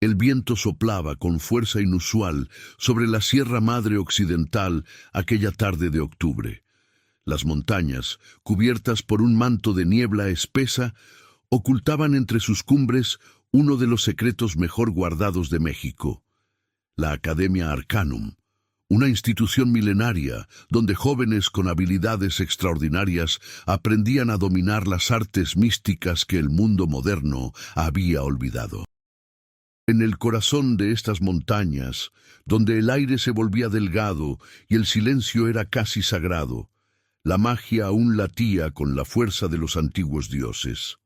El viento soplaba con fuerza inusual sobre la Sierra Madre Occidental aquella tarde de octubre. Las montañas, cubiertas por un manto de niebla espesa, ocultaban entre sus cumbres uno de los secretos mejor guardados de México, la Academia Arcanum, una institución milenaria donde jóvenes con habilidades extraordinarias aprendían a dominar las artes místicas que el mundo moderno había olvidado. En el corazón de estas montañas, donde el aire se volvía delgado y el silencio era casi sagrado, la magia aún latía con la fuerza de los antiguos dioses.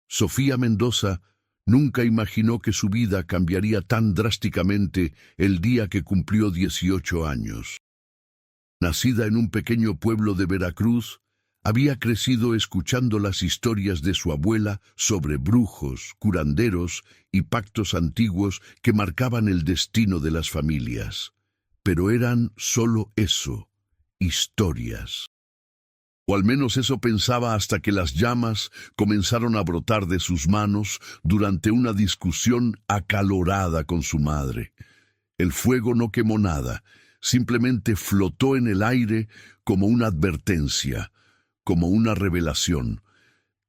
Sofía Mendoza nunca imaginó que su vida cambiaría tan drásticamente el día que cumplió 18 años. Nacida en un pequeño pueblo de Veracruz, había crecido escuchando las historias de su abuela sobre brujos, curanderos y pactos antiguos que marcaban el destino de las familias. Pero eran solo eso, historias. O al menos eso pensaba hasta que las llamas comenzaron a brotar de sus manos durante una discusión acalorada con su madre. El fuego no quemó nada, simplemente flotó en el aire como una advertencia, como una revelación.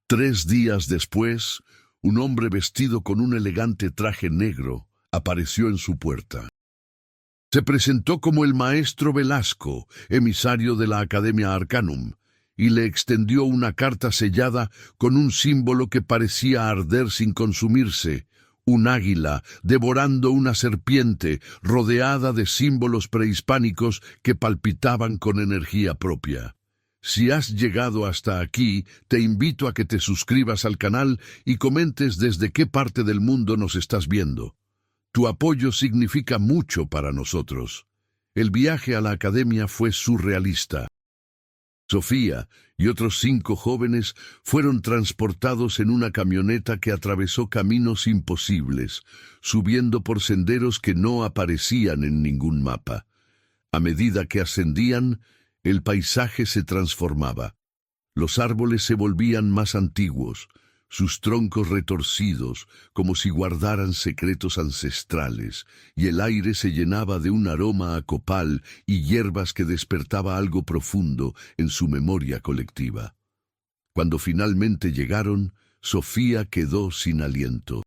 3 días después, un hombre vestido con un elegante traje negro apareció en su puerta. Se presentó como el maestro Velasco, emisario de la Academia Arcanum, y le extendió una carta sellada con un símbolo que parecía arder sin consumirse, un águila devorando una serpiente rodeada de símbolos prehispánicos que palpitaban con energía propia. Si has llegado hasta aquí, te invito a que te suscribas al canal y comentes desde qué parte del mundo nos estás viendo. Tu apoyo significa mucho para nosotros. El viaje a la academia fue surrealista. Sofía y otros 5 jóvenes fueron transportados en una camioneta que atravesó caminos imposibles, subiendo por senderos que no aparecían en ningún mapa. A medida que ascendían, el paisaje se transformaba. Los árboles se volvían más antiguos, sus troncos retorcidos, como si guardaran secretos ancestrales, y el aire se llenaba de un aroma a copal y hierbas que despertaba algo profundo en su memoria colectiva. Cuando finalmente llegaron, Sofía quedó sin aliento.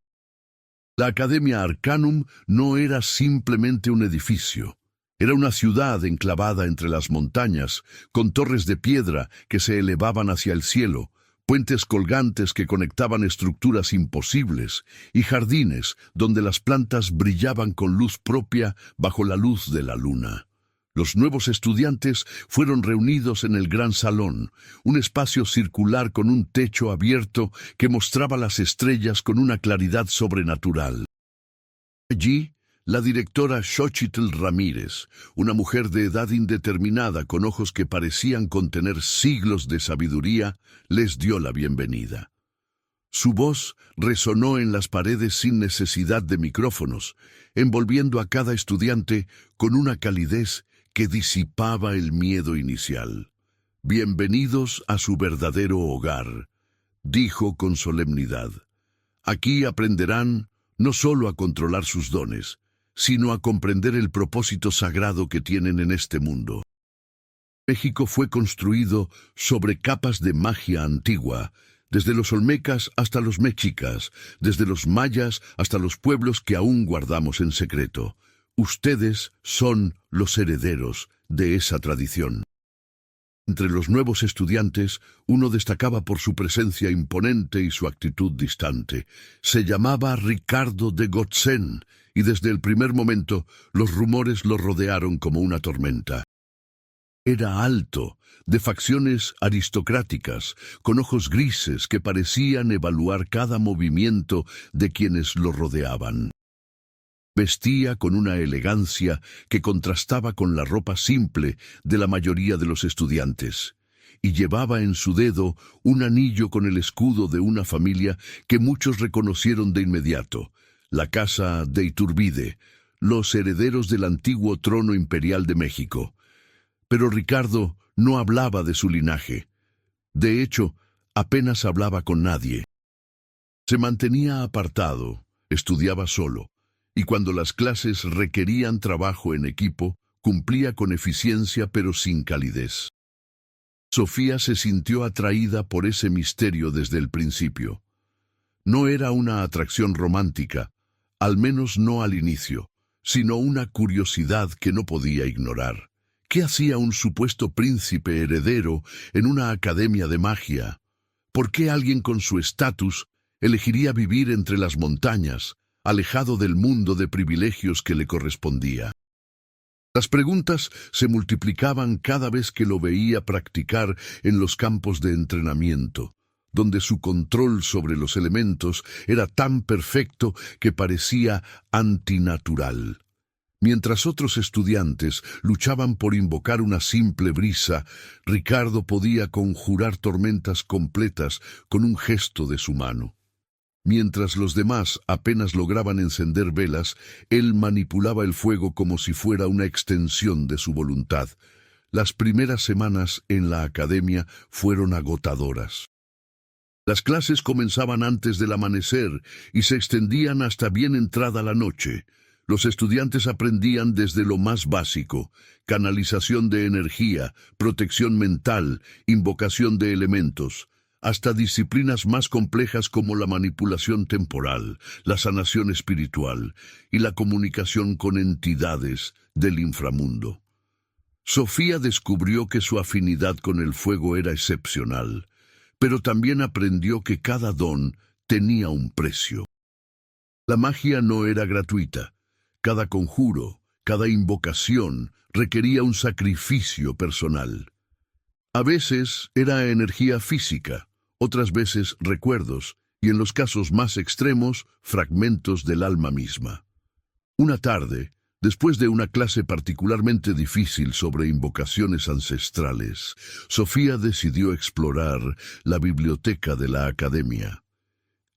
La Academia Arcanum no era simplemente un edificio. Era una ciudad enclavada entre las montañas, con torres de piedra que se elevaban hacia el cielo, puentes colgantes que conectaban estructuras imposibles y jardines donde las plantas brillaban con luz propia bajo la luz de la luna. Los nuevos estudiantes fueron reunidos en el gran salón, un espacio circular con un techo abierto que mostraba las estrellas con una claridad sobrenatural. Allí, la directora Xochitl Ramírez, una mujer de edad indeterminada con ojos que parecían contener siglos de sabiduría, les dio la bienvenida. Su voz resonó en las paredes sin necesidad de micrófonos, envolviendo a cada estudiante con una calidez que disipaba el miedo inicial. «Bienvenidos a su verdadero hogar», dijo con solemnidad. «Aquí aprenderán no solo a controlar sus dones, sino a comprender el propósito sagrado que tienen en este mundo». México fue construido sobre capas de magia antigua, desde los olmecas hasta los mexicas, desde los mayas hasta los pueblos que aún guardamos en secreto. Ustedes son los herederos de esa tradición. Entre los nuevos estudiantes, uno destacaba por su presencia imponente y su actitud distante. Se llamaba Ricardo de Gotzen, y desde el primer momento los rumores lo rodearon como una tormenta. Era alto, de facciones aristocráticas, con ojos grises que parecían evaluar cada movimiento de quienes lo rodeaban. Vestía con una elegancia que contrastaba con la ropa simple de la mayoría de los estudiantes, y llevaba en su dedo un anillo con el escudo de una familia que muchos reconocieron de inmediato, la Casa de Iturbide, los herederos del antiguo trono imperial de México. Pero Ricardo no hablaba de su linaje. De hecho, apenas hablaba con nadie. Se mantenía apartado, estudiaba solo, y cuando las clases requerían trabajo en equipo, cumplía con eficiencia pero sin calidez. Sofía se sintió atraída por ese misterio desde el principio. No era una atracción romántica, al menos no al inicio, sino una curiosidad que no podía ignorar. ¿Qué hacía un supuesto príncipe heredero en una academia de magia? ¿Por qué alguien con su estatus elegiría vivir entre las montañas, alejado del mundo de privilegios que le correspondía? Las preguntas se multiplicaban cada vez que lo veía practicar en los campos de entrenamiento, donde su control sobre los elementos era tan perfecto que parecía antinatural. Mientras otros estudiantes luchaban por invocar una simple brisa, Ricardo podía conjurar tormentas completas con un gesto de su mano. Mientras los demás apenas lograban encender velas, él manipulaba el fuego como si fuera una extensión de su voluntad. Las primeras semanas en la academia fueron agotadoras. Las clases comenzaban antes del amanecer y se extendían hasta bien entrada la noche. Los estudiantes aprendían desde lo más básico: canalización de energía, protección mental, invocación de elementos, hasta disciplinas más complejas como la manipulación temporal, la sanación espiritual y la comunicación con entidades del inframundo. Sofía descubrió que su afinidad con el fuego era excepcional, pero también aprendió que cada don tenía un precio. La magia no era gratuita. Cada conjuro, cada invocación requería un sacrificio personal. A veces era energía física, otras veces recuerdos, y en los casos más extremos, fragmentos del alma misma. Una tarde, después de una clase particularmente difícil sobre invocaciones ancestrales, Sofía decidió explorar la biblioteca de la academia.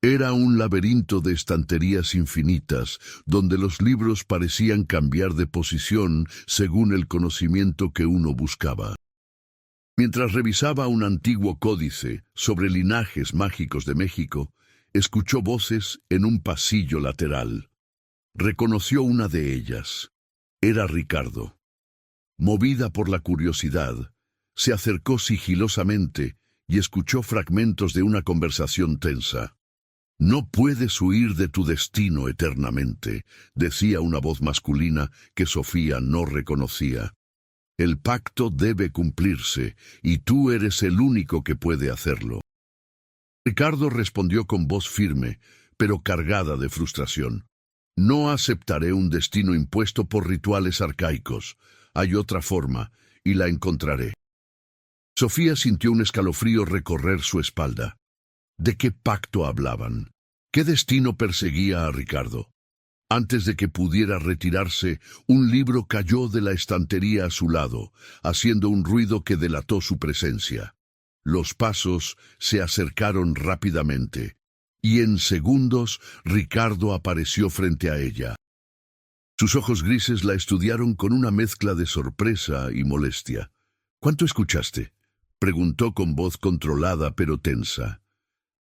Era un laberinto de estanterías infinitas, donde los libros parecían cambiar de posición según el conocimiento que uno buscaba. Mientras revisaba un antiguo códice sobre linajes mágicos de México, escuchó voces en un pasillo lateral. Reconoció una de ellas. Era Ricardo. Movida por la curiosidad, se acercó sigilosamente y escuchó fragmentos de una conversación tensa. «No puedes huir de tu destino eternamente», decía una voz masculina que Sofía no reconocía. «El pacto debe cumplirse, y tú eres el único que puede hacerlo». Ricardo respondió con voz firme, pero cargada de frustración. «No aceptaré un destino impuesto por rituales arcaicos. Hay otra forma, y la encontraré». Sofía sintió un escalofrío recorrer su espalda. ¿De qué pacto hablaban? ¿Qué destino perseguía a Ricardo? Antes de que pudiera retirarse, un libro cayó de la estantería a su lado, haciendo un ruido que delató su presencia. Los pasos se acercaron rápidamente, y en segundos Ricardo apareció frente a ella. Sus ojos grises la estudiaron con una mezcla de sorpresa y molestia. «¿Cuánto escuchaste?», preguntó con voz controlada pero tensa.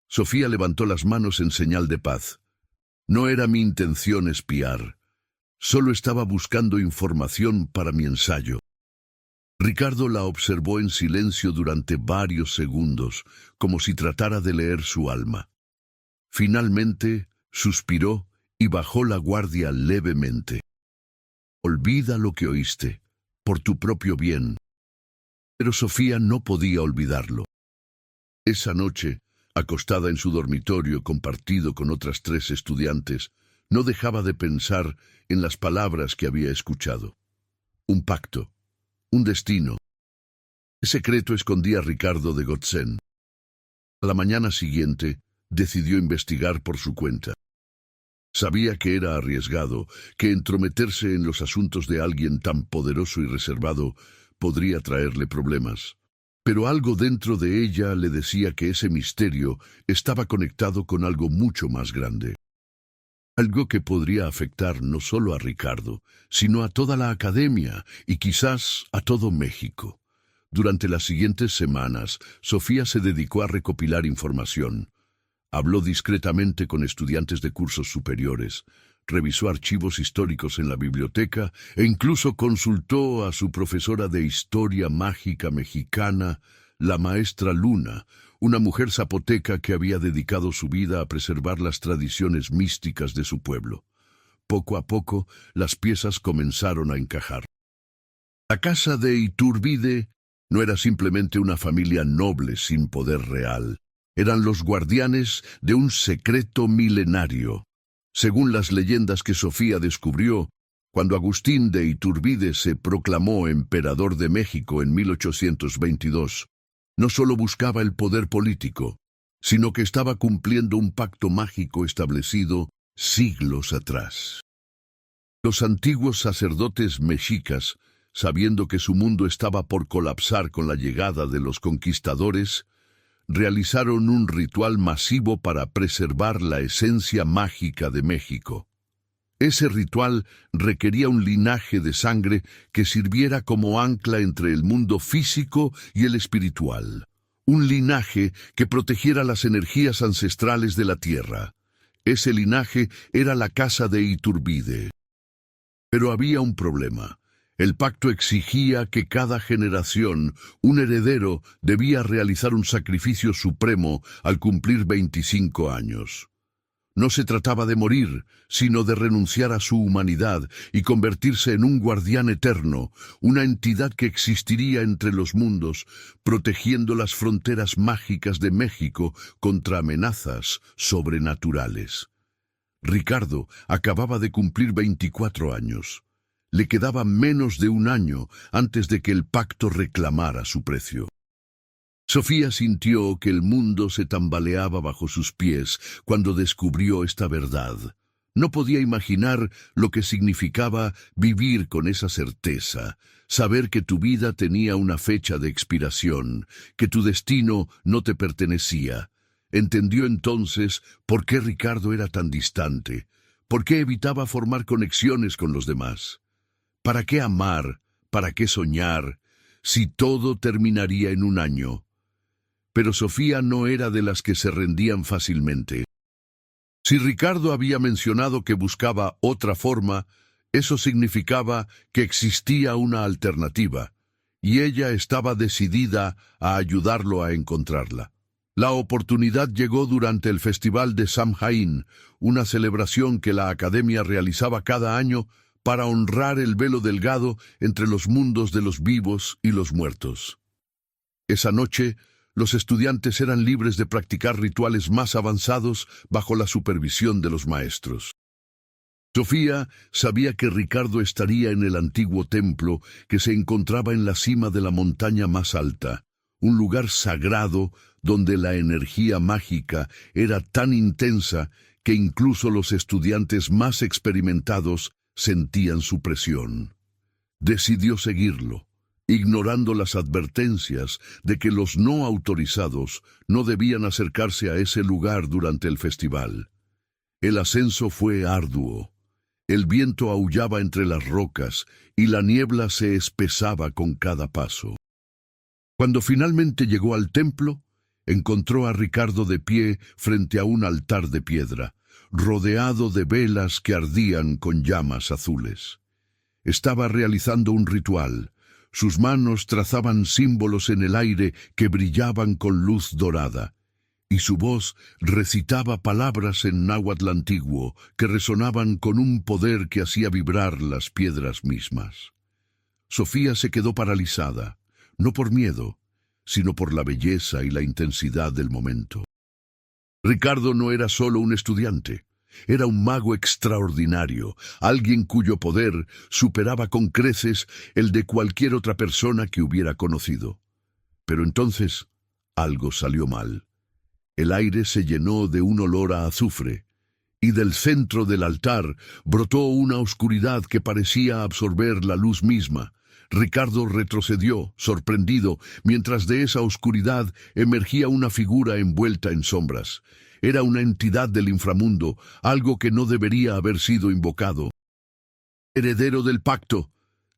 Sofía levantó las manos en señal de paz. «No era mi intención espiar. Solo estaba buscando información para mi ensayo». Ricardo la observó en silencio durante varios segundos, como si tratara de leer su alma. Finalmente, suspiró y bajó la guardia levemente. «Olvida lo que oíste, por tu propio bien». Pero Sofía no podía olvidarlo. Esa noche, acostada en su dormitorio compartido con otras 3 estudiantes, no dejaba de pensar en las palabras que había escuchado. Un pacto, un destino. ¿Qué secreto escondía Ricardo de Gotzen? A la mañana siguiente, decidió investigar por su cuenta. Sabía que era arriesgado, que entrometerse en los asuntos de alguien tan poderoso y reservado podría traerle problemas. Pero algo dentro de ella le decía que ese misterio estaba conectado con algo mucho más grande. Algo que podría afectar no solo a Ricardo, sino a toda la academia y quizás a todo México. Durante las siguientes semanas, Sofía se dedicó a recopilar información. Habló discretamente con estudiantes de cursos superiores, revisó archivos históricos en la biblioteca e incluso consultó a su profesora de historia mágica mexicana, la maestra Luna, una mujer zapoteca que había dedicado su vida a preservar las tradiciones místicas de su pueblo. Poco a poco, las piezas comenzaron a encajar. La casa de Iturbide no era simplemente una familia noble sin poder real. Eran los guardianes de un secreto milenario. Según las leyendas que Sofía descubrió, cuando Agustín de Iturbide se proclamó emperador de México en 1822, no solo buscaba el poder político, sino que estaba cumpliendo un pacto mágico establecido siglos atrás. Los antiguos sacerdotes mexicas, sabiendo que su mundo estaba por colapsar con la llegada de los conquistadores, realizaron un ritual masivo para preservar la esencia mágica de México. Ese ritual requería un linaje de sangre que sirviera como ancla entre el mundo físico y el espiritual. Un linaje que protegiera las energías ancestrales de la tierra. Ese linaje era la casa de Iturbide. Pero había un problema. El pacto exigía que cada generación, un heredero, debía realizar un sacrificio supremo al cumplir 25 años. No se trataba de morir, sino de renunciar a su humanidad y convertirse en un guardián eterno, una entidad que existiría entre los mundos, protegiendo las fronteras mágicas de México contra amenazas sobrenaturales. Ricardo acababa de cumplir 24 años. Le quedaba menos de un año antes de que el pacto reclamara su precio. Sofía sintió que el mundo se tambaleaba bajo sus pies cuando descubrió esta verdad. No podía imaginar lo que significaba vivir con esa certeza, saber que tu vida tenía una fecha de expiración, que tu destino no te pertenecía. Entendió entonces por qué Ricardo era tan distante, por qué evitaba formar conexiones con los demás. ¿Para qué amar? ¿Para qué soñar? Si todo terminaría en un año. Pero Sofía no era de las que se rendían fácilmente. Si Ricardo había mencionado que buscaba otra forma, eso significaba que existía una alternativa, y ella estaba decidida a ayudarlo a encontrarla. La oportunidad llegó durante el Festival de Samhain, una celebración que la Academia realizaba cada año para honrar el velo delgado entre los mundos de los vivos y los muertos. Esa noche, los estudiantes eran libres de practicar rituales más avanzados bajo la supervisión de los maestros. Sofía sabía que Ricardo estaría en el antiguo templo que se encontraba en la cima de la montaña más alta, un lugar sagrado donde la energía mágica era tan intensa que incluso los estudiantes más experimentados sentían su presión. Decidió seguirlo, ignorando las advertencias de que los no autorizados no debían acercarse a ese lugar durante el festival. El ascenso fue arduo. El viento aullaba entre las rocas y la niebla se espesaba con cada paso. Cuando finalmente llegó al templo, encontró a Ricardo de pie frente a un altar de piedra, rodeado de velas que ardían con llamas azules. Estaba realizando un ritual. Sus manos trazaban símbolos en el aire que brillaban con luz dorada, y su voz recitaba palabras en náhuatl antiguo que resonaban con un poder que hacía vibrar las piedras mismas. Sofía se quedó paralizada, no por miedo, sino por la belleza y la intensidad del momento. Ricardo no era solo un estudiante. Era un mago extraordinario, alguien cuyo poder superaba con creces el de cualquier otra persona que hubiera conocido. Pero entonces algo salió mal. El aire se llenó de un olor a azufre, y del centro del altar brotó una oscuridad que parecía absorber la luz misma. Ricardo retrocedió, sorprendido, mientras de esa oscuridad emergía una figura envuelta en sombras. Era una entidad del inframundo, algo que no debería haber sido invocado. «Heredero del pacto»,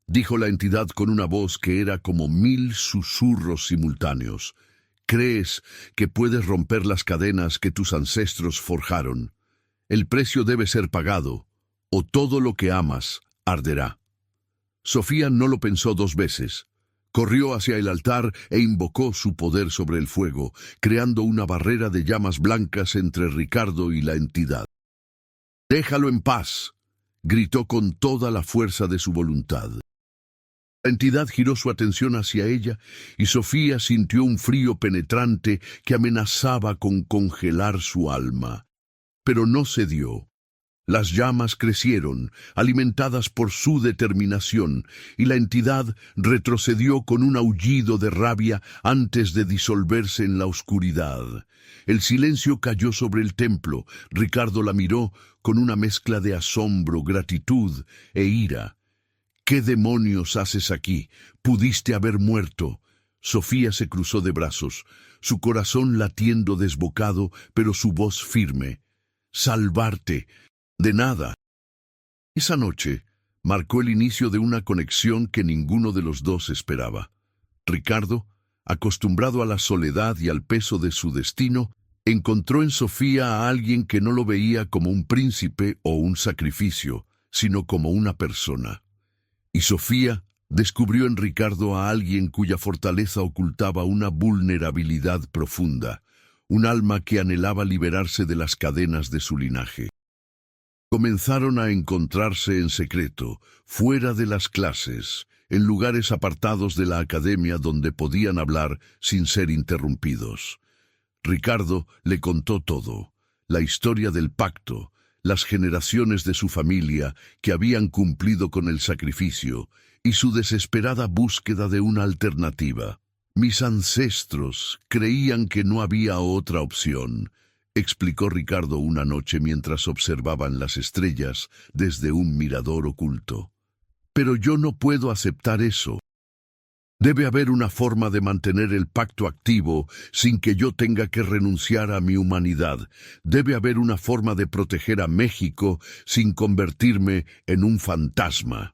dijo la entidad con una voz que era como 1000 susurros simultáneos. «¿Crees que puedes romper las cadenas que tus ancestros forjaron? El precio debe ser pagado, o todo lo que amas arderá. Sofía no lo pensó dos veces. Corrió hacia el altar e invocó su poder sobre el fuego, creando una barrera de llamas blancas entre Ricardo y la entidad. «¡Déjalo en paz!», gritó con toda la fuerza de su voluntad. La entidad giró su atención hacia ella y Sofía sintió un frío penetrante que amenazaba con congelar su alma. Pero no cedió. Las llamas crecieron, alimentadas por su determinación, y la entidad retrocedió con un aullido de rabia antes de disolverse en la oscuridad. El silencio cayó sobre el templo. Ricardo la miró con una mezcla de asombro, gratitud e ira. «¿Qué demonios haces aquí? Pudiste haber muerto». Sofía se cruzó de brazos, su corazón latiendo desbocado, pero su voz firme. «Salvarte. De nada». Esa noche marcó el inicio de una conexión que ninguno de los dos esperaba. Ricardo, acostumbrado a la soledad y al peso de su destino, encontró en Sofía a alguien que no lo veía como un príncipe o un sacrificio, sino como una persona. Y Sofía descubrió en Ricardo a alguien cuya fortaleza ocultaba una vulnerabilidad profunda, un alma que anhelaba liberarse de las cadenas de su linaje. Comenzaron a encontrarse en secreto, fuera de las clases, en lugares apartados de la academia donde podían hablar sin ser interrumpidos. Ricardo le contó todo, la historia del pacto, las generaciones de su familia que habían cumplido con el sacrificio y su desesperada búsqueda de una alternativa. «Mis ancestros creían que no había otra opción», explicó Ricardo una noche mientras observaban las estrellas desde un mirador oculto. «Pero yo no puedo aceptar eso. Debe haber una forma de mantener el pacto activo sin que yo tenga que renunciar a mi humanidad. Debe haber una forma de proteger a México sin convertirme en un fantasma».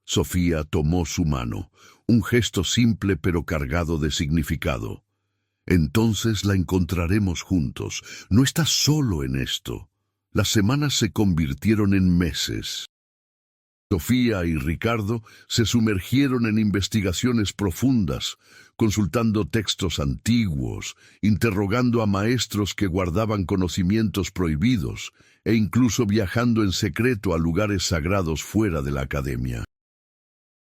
Sofía tomó su mano, un gesto simple pero cargado de significado. «Entonces la encontraremos juntos. No estás solo en esto». Las semanas se convirtieron en meses. Sofía y Ricardo se sumergieron en investigaciones profundas, consultando textos antiguos, interrogando a maestros que guardaban conocimientos prohibidos e incluso viajando en secreto a lugares sagrados fuera de la academia.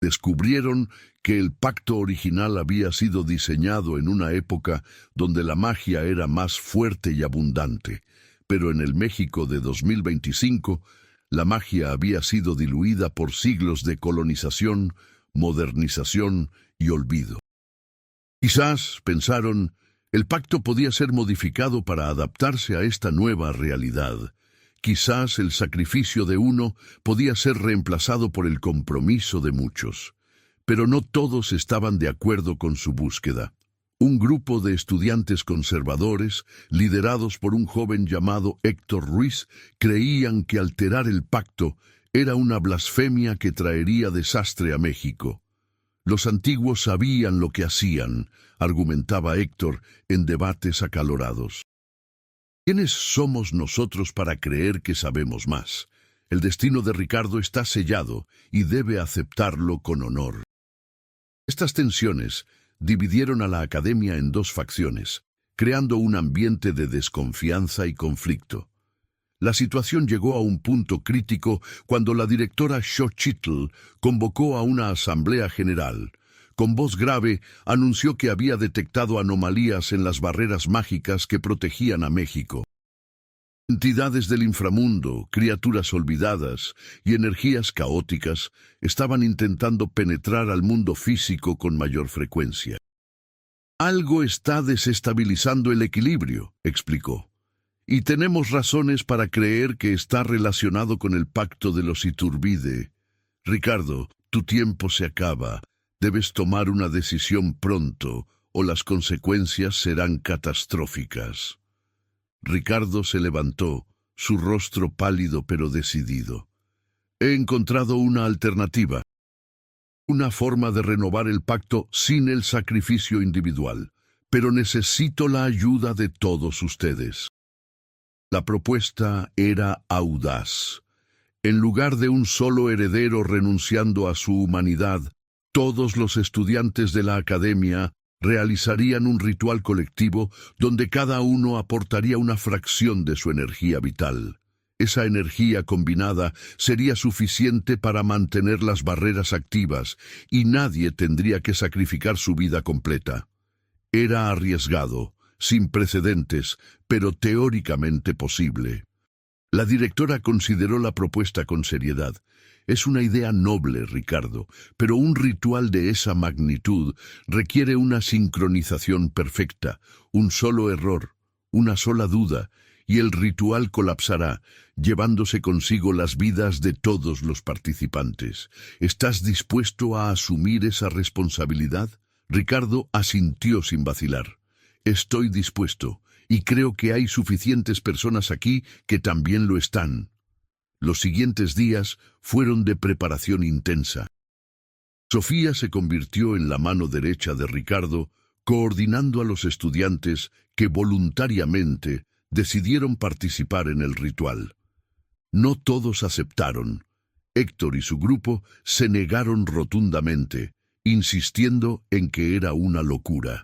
Descubrieron que el pacto original había sido diseñado en una época donde la magia era más fuerte y abundante, pero en el México de 2025, la magia había sido diluida por siglos de colonización, modernización y olvido. Quizás, pensaron, el pacto podía ser modificado para adaptarse a esta nueva realidad. Quizás el sacrificio de uno podía ser reemplazado por el compromiso de muchos. Pero no todos estaban de acuerdo con su búsqueda. Un grupo de estudiantes conservadores, liderados por un joven llamado Héctor Ruiz, creían que alterar el pacto era una blasfemia que traería desastre a México. Los antiguos sabían lo que hacían, argumentaba Héctor en debates acalorados. ¿Quiénes somos nosotros para creer que sabemos más? El destino de Ricardo está sellado y debe aceptarlo con honor. Estas tensiones dividieron a la academia en dos facciones, creando un ambiente de desconfianza y conflicto. La situación llegó a un punto crítico cuando la directora Xochitl convocó a una asamblea general. Con voz grave, anunció que había detectado anomalías en las barreras mágicas que protegían a México. Entidades del inframundo, criaturas olvidadas y energías caóticas estaban intentando penetrar al mundo físico con mayor frecuencia. «Algo está desestabilizando el equilibrio», explicó. «Y tenemos razones para creer que está relacionado con el pacto de los Iturbide. Ricardo, tu tiempo se acaba. Debes tomar una decisión pronto o las consecuencias serán catastróficas». Ricardo se levantó, su rostro pálido pero decidido. «He encontrado una alternativa. Una forma de renovar el pacto sin el sacrificio individual, pero necesito la ayuda de todos ustedes». La propuesta era audaz. En lugar de un solo heredero renunciando a su humanidad, todos los estudiantes de la academia realizarían un ritual colectivo donde cada uno aportaría una fracción de su energía vital. Esa energía combinada sería suficiente para mantener las barreras activas y nadie tendría que sacrificar su vida completa. Era arriesgado, sin precedentes, pero teóricamente posible. La directora consideró la propuesta con seriedad. Es una idea noble, Ricardo, pero un ritual de esa magnitud requiere una sincronización perfecta, un solo error, una sola duda, y el ritual colapsará, llevándose consigo las vidas de todos los participantes. ¿Estás dispuesto a asumir esa responsabilidad? Ricardo asintió sin vacilar. Estoy dispuesto, y creo que hay suficientes personas aquí que también lo están. Los siguientes días fueron de preparación intensa. Sofía se convirtió en la mano derecha de Ricardo, coordinando a los estudiantes que voluntariamente decidieron participar en el ritual. No todos aceptaron. Héctor y su grupo se negaron rotundamente, insistiendo en que era una locura.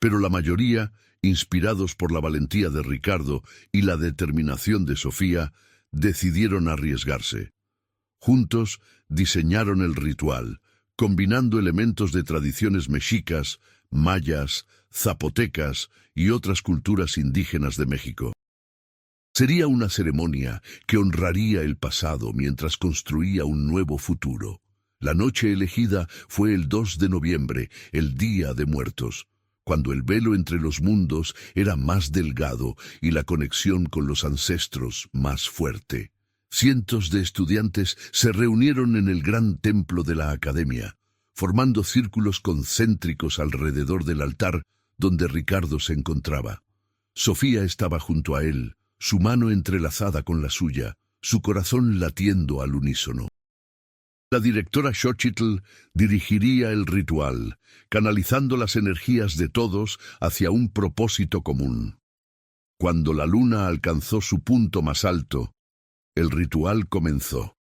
Pero la mayoría, inspirados por la valentía de Ricardo y la determinación de Sofía, decidieron arriesgarse. Juntos diseñaron el ritual, combinando elementos de tradiciones mexicas, mayas, zapotecas y otras culturas indígenas de México. Sería una ceremonia que honraría el pasado mientras construía un nuevo futuro. La noche elegida fue el 2 de noviembre, el Día de Muertos, cuando el velo entre los mundos era más delgado y la conexión con los ancestros más fuerte. Cientos de estudiantes se reunieron en el gran templo de la academia, formando círculos concéntricos alrededor del altar donde Ricardo se encontraba. Sofía estaba junto a él, su mano entrelazada con la suya, su corazón latiendo al unísono. La directora Xochitl dirigiría el ritual, canalizando las energías de todos hacia un propósito común. Cuando la luna alcanzó su punto más alto, el ritual comenzó.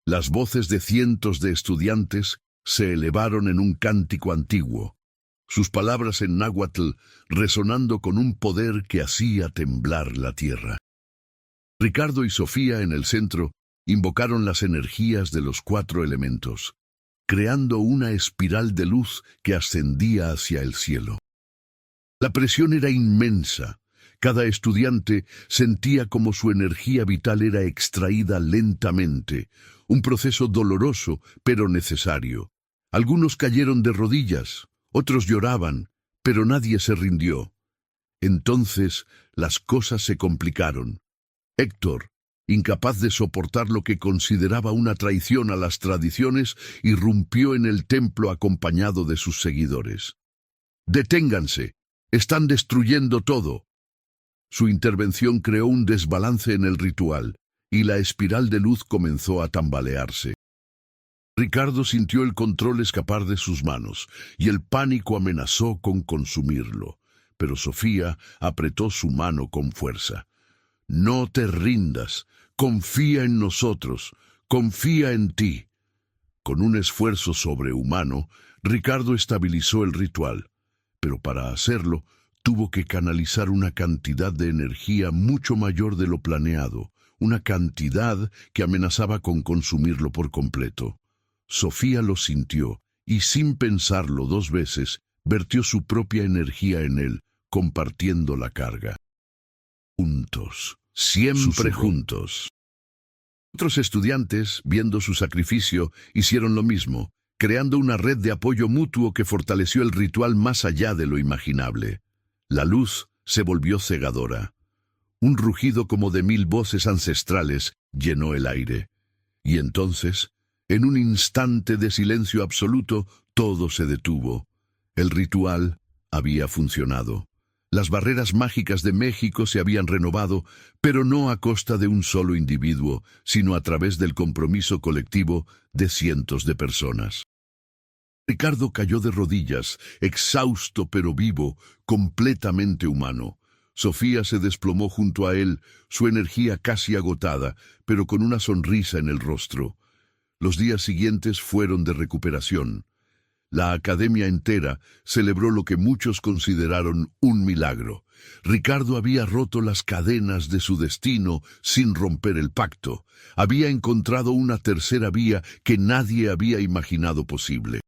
Las voces de cientos de estudiantes se elevaron en un cántico antiguo, sus palabras en náhuatl resonando con un poder que hacía temblar la tierra. Ricardo y Sofía en el centro invocaron las energías de los 4 elementos, creando una espiral de luz que ascendía hacia el cielo. La presión era inmensa. Cada estudiante sentía como su energía vital era extraída lentamente, un proceso doloroso pero necesario. Algunos cayeron de rodillas, otros lloraban, pero nadie se rindió. Entonces las cosas se complicaron. Héctor, incapaz de soportar lo que consideraba una traición a las tradiciones, irrumpió en el templo acompañado de sus seguidores. «¡Deténganse! ¡Están destruyendo todo!». Su intervención creó un desbalance en el ritual, y la espiral de luz comenzó a tambalearse. Ricardo sintió el control escapar de sus manos, y el pánico amenazó con consumirlo. Pero Sofía apretó su mano con fuerza. «No te rindas, confía en nosotros, confía en ti». Con un esfuerzo sobrehumano, Ricardo estabilizó el ritual, pero para hacerlo tuvo que canalizar una cantidad de energía mucho mayor de lo planeado, una cantidad que amenazaba con consumirlo por completo. Sofía lo sintió y, sin pensarlo 2 veces, vertió su propia energía en él, compartiendo la carga. Juntos, siempre juntos. Otros estudiantes, viendo su sacrificio, hicieron lo mismo, creando una red de apoyo mutuo que fortaleció el ritual más allá de lo imaginable. La luz se volvió cegadora. Un rugido como de 1000 voces ancestrales llenó el aire. Y entonces, en un instante de silencio absoluto, todo se detuvo. El ritual había funcionado. Las barreras mágicas de México se habían renovado, pero no a costa de un solo individuo, sino a través del compromiso colectivo de cientos de personas. Ricardo cayó de rodillas, exhausto pero vivo, completamente humano. Sofía se desplomó junto a él, su energía casi agotada, pero con una sonrisa en el rostro. Los días siguientes fueron de recuperación. La academia entera celebró lo que muchos consideraron un milagro. Ricardo había roto las cadenas de su destino sin romper el pacto. Había encontrado una tercera vía que nadie había imaginado posible.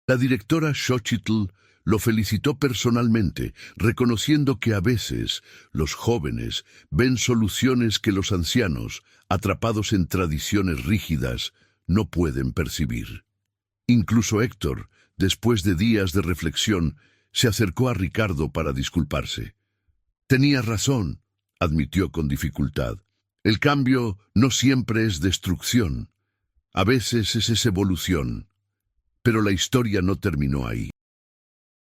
La directora Xochitl lo felicitó personalmente, reconociendo que a veces los jóvenes ven soluciones que los ancianos, atrapados en tradiciones rígidas, no pueden percibir. Incluso Héctor, después de días de reflexión, se acercó a Ricardo para disculparse. «Tenía razón», admitió con dificultad. «El cambio no siempre es destrucción. A veces es evolución». Pero la historia no terminó ahí.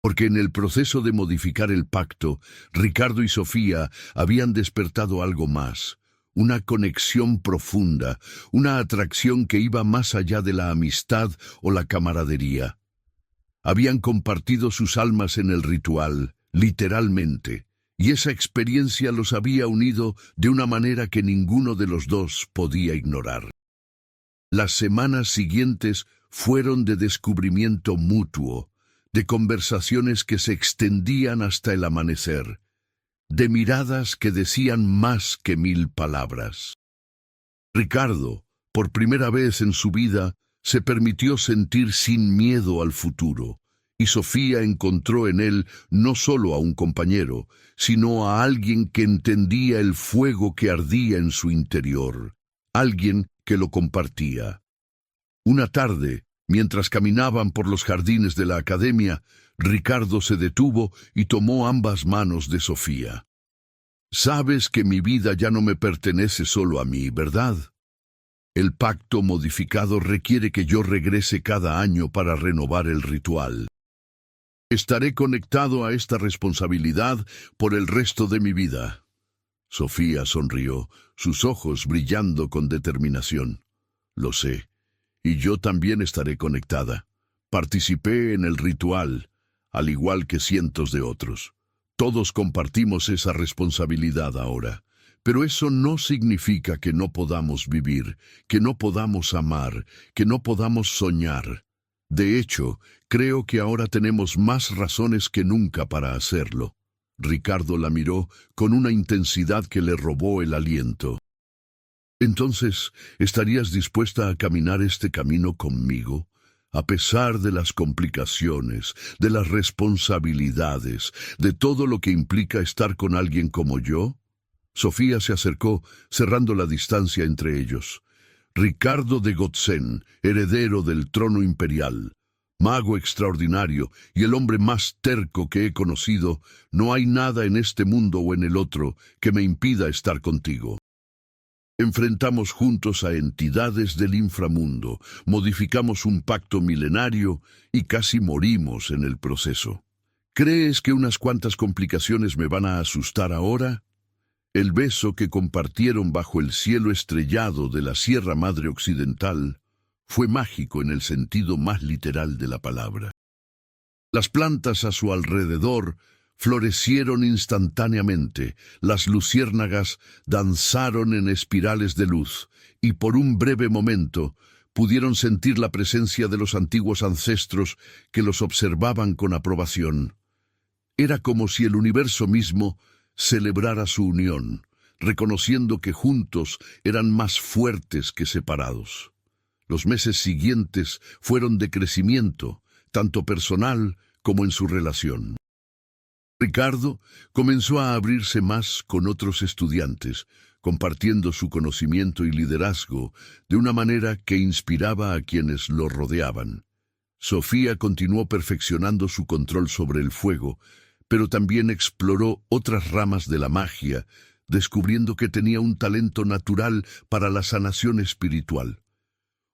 Porque en el proceso de modificar el pacto, Ricardo y Sofía habían despertado algo más. Una conexión profunda, una atracción que iba más allá de la amistad o la camaradería. Habían compartido sus almas en el ritual, literalmente, y esa experiencia los había unido de una manera que ninguno de los dos podía ignorar. Las semanas siguientes fueron de descubrimiento mutuo, de conversaciones que se extendían hasta el amanecer, de miradas que decían más que 1000 palabras. Ricardo, por primera vez en su vida, se permitió sentir sin miedo al futuro, y Sofía encontró en él no solo a un compañero, sino a alguien que entendía el fuego que ardía en su interior, alguien que lo compartía. Una tarde, mientras caminaban por los jardines de la academia, Ricardo se detuvo y tomó ambas manos de Sofía. «Sabes que mi vida ya no me pertenece solo a mí, ¿verdad? El pacto modificado requiere que yo regrese cada año para renovar el ritual. Estaré conectado a esta responsabilidad por el resto de mi vida». Sofía sonrió, sus ojos brillando con determinación. «Lo sé. Y yo también estaré conectada. Participé en el ritual, al igual que cientos de otros. Todos compartimos esa responsabilidad ahora. Pero eso no significa que no podamos vivir, que no podamos amar, que no podamos soñar. De hecho, creo que ahora tenemos más razones que nunca para hacerlo». Ricardo la miró con una intensidad que le robó el aliento. «Entonces, ¿estarías dispuesta a caminar este camino conmigo? A pesar de las complicaciones, de las responsabilidades, de todo lo que implica estar con alguien como yo?» Sofía se acercó, cerrando la distancia entre ellos. Ricardo de Gotzen, heredero del trono imperial, mago extraordinario y el hombre más terco que he conocido, no hay nada en este mundo o en el otro que me impida estar contigo. Enfrentamos juntos a entidades del inframundo, modificamos un pacto milenario y casi morimos en el proceso. ¿Crees que unas cuantas complicaciones me van a asustar ahora? El beso que compartieron bajo el cielo estrellado de la Sierra Madre Occidental fue mágico en el sentido más literal de la palabra. Las plantas a su alrededor florecieron instantáneamente, las luciérnagas danzaron en espirales de luz, y por un breve momento pudieron sentir la presencia de los antiguos ancestros que los observaban con aprobación. Era como si el universo mismo celebrara su unión, reconociendo que juntos eran más fuertes que separados. Los meses siguientes fueron de crecimiento, tanto personal como en su relación. Ricardo comenzó a abrirse más con otros estudiantes, compartiendo su conocimiento y liderazgo de una manera que inspiraba a quienes lo rodeaban. Sofía continuó perfeccionando su control sobre el fuego, pero también exploró otras ramas de la magia, descubriendo que tenía un talento natural para la sanación espiritual.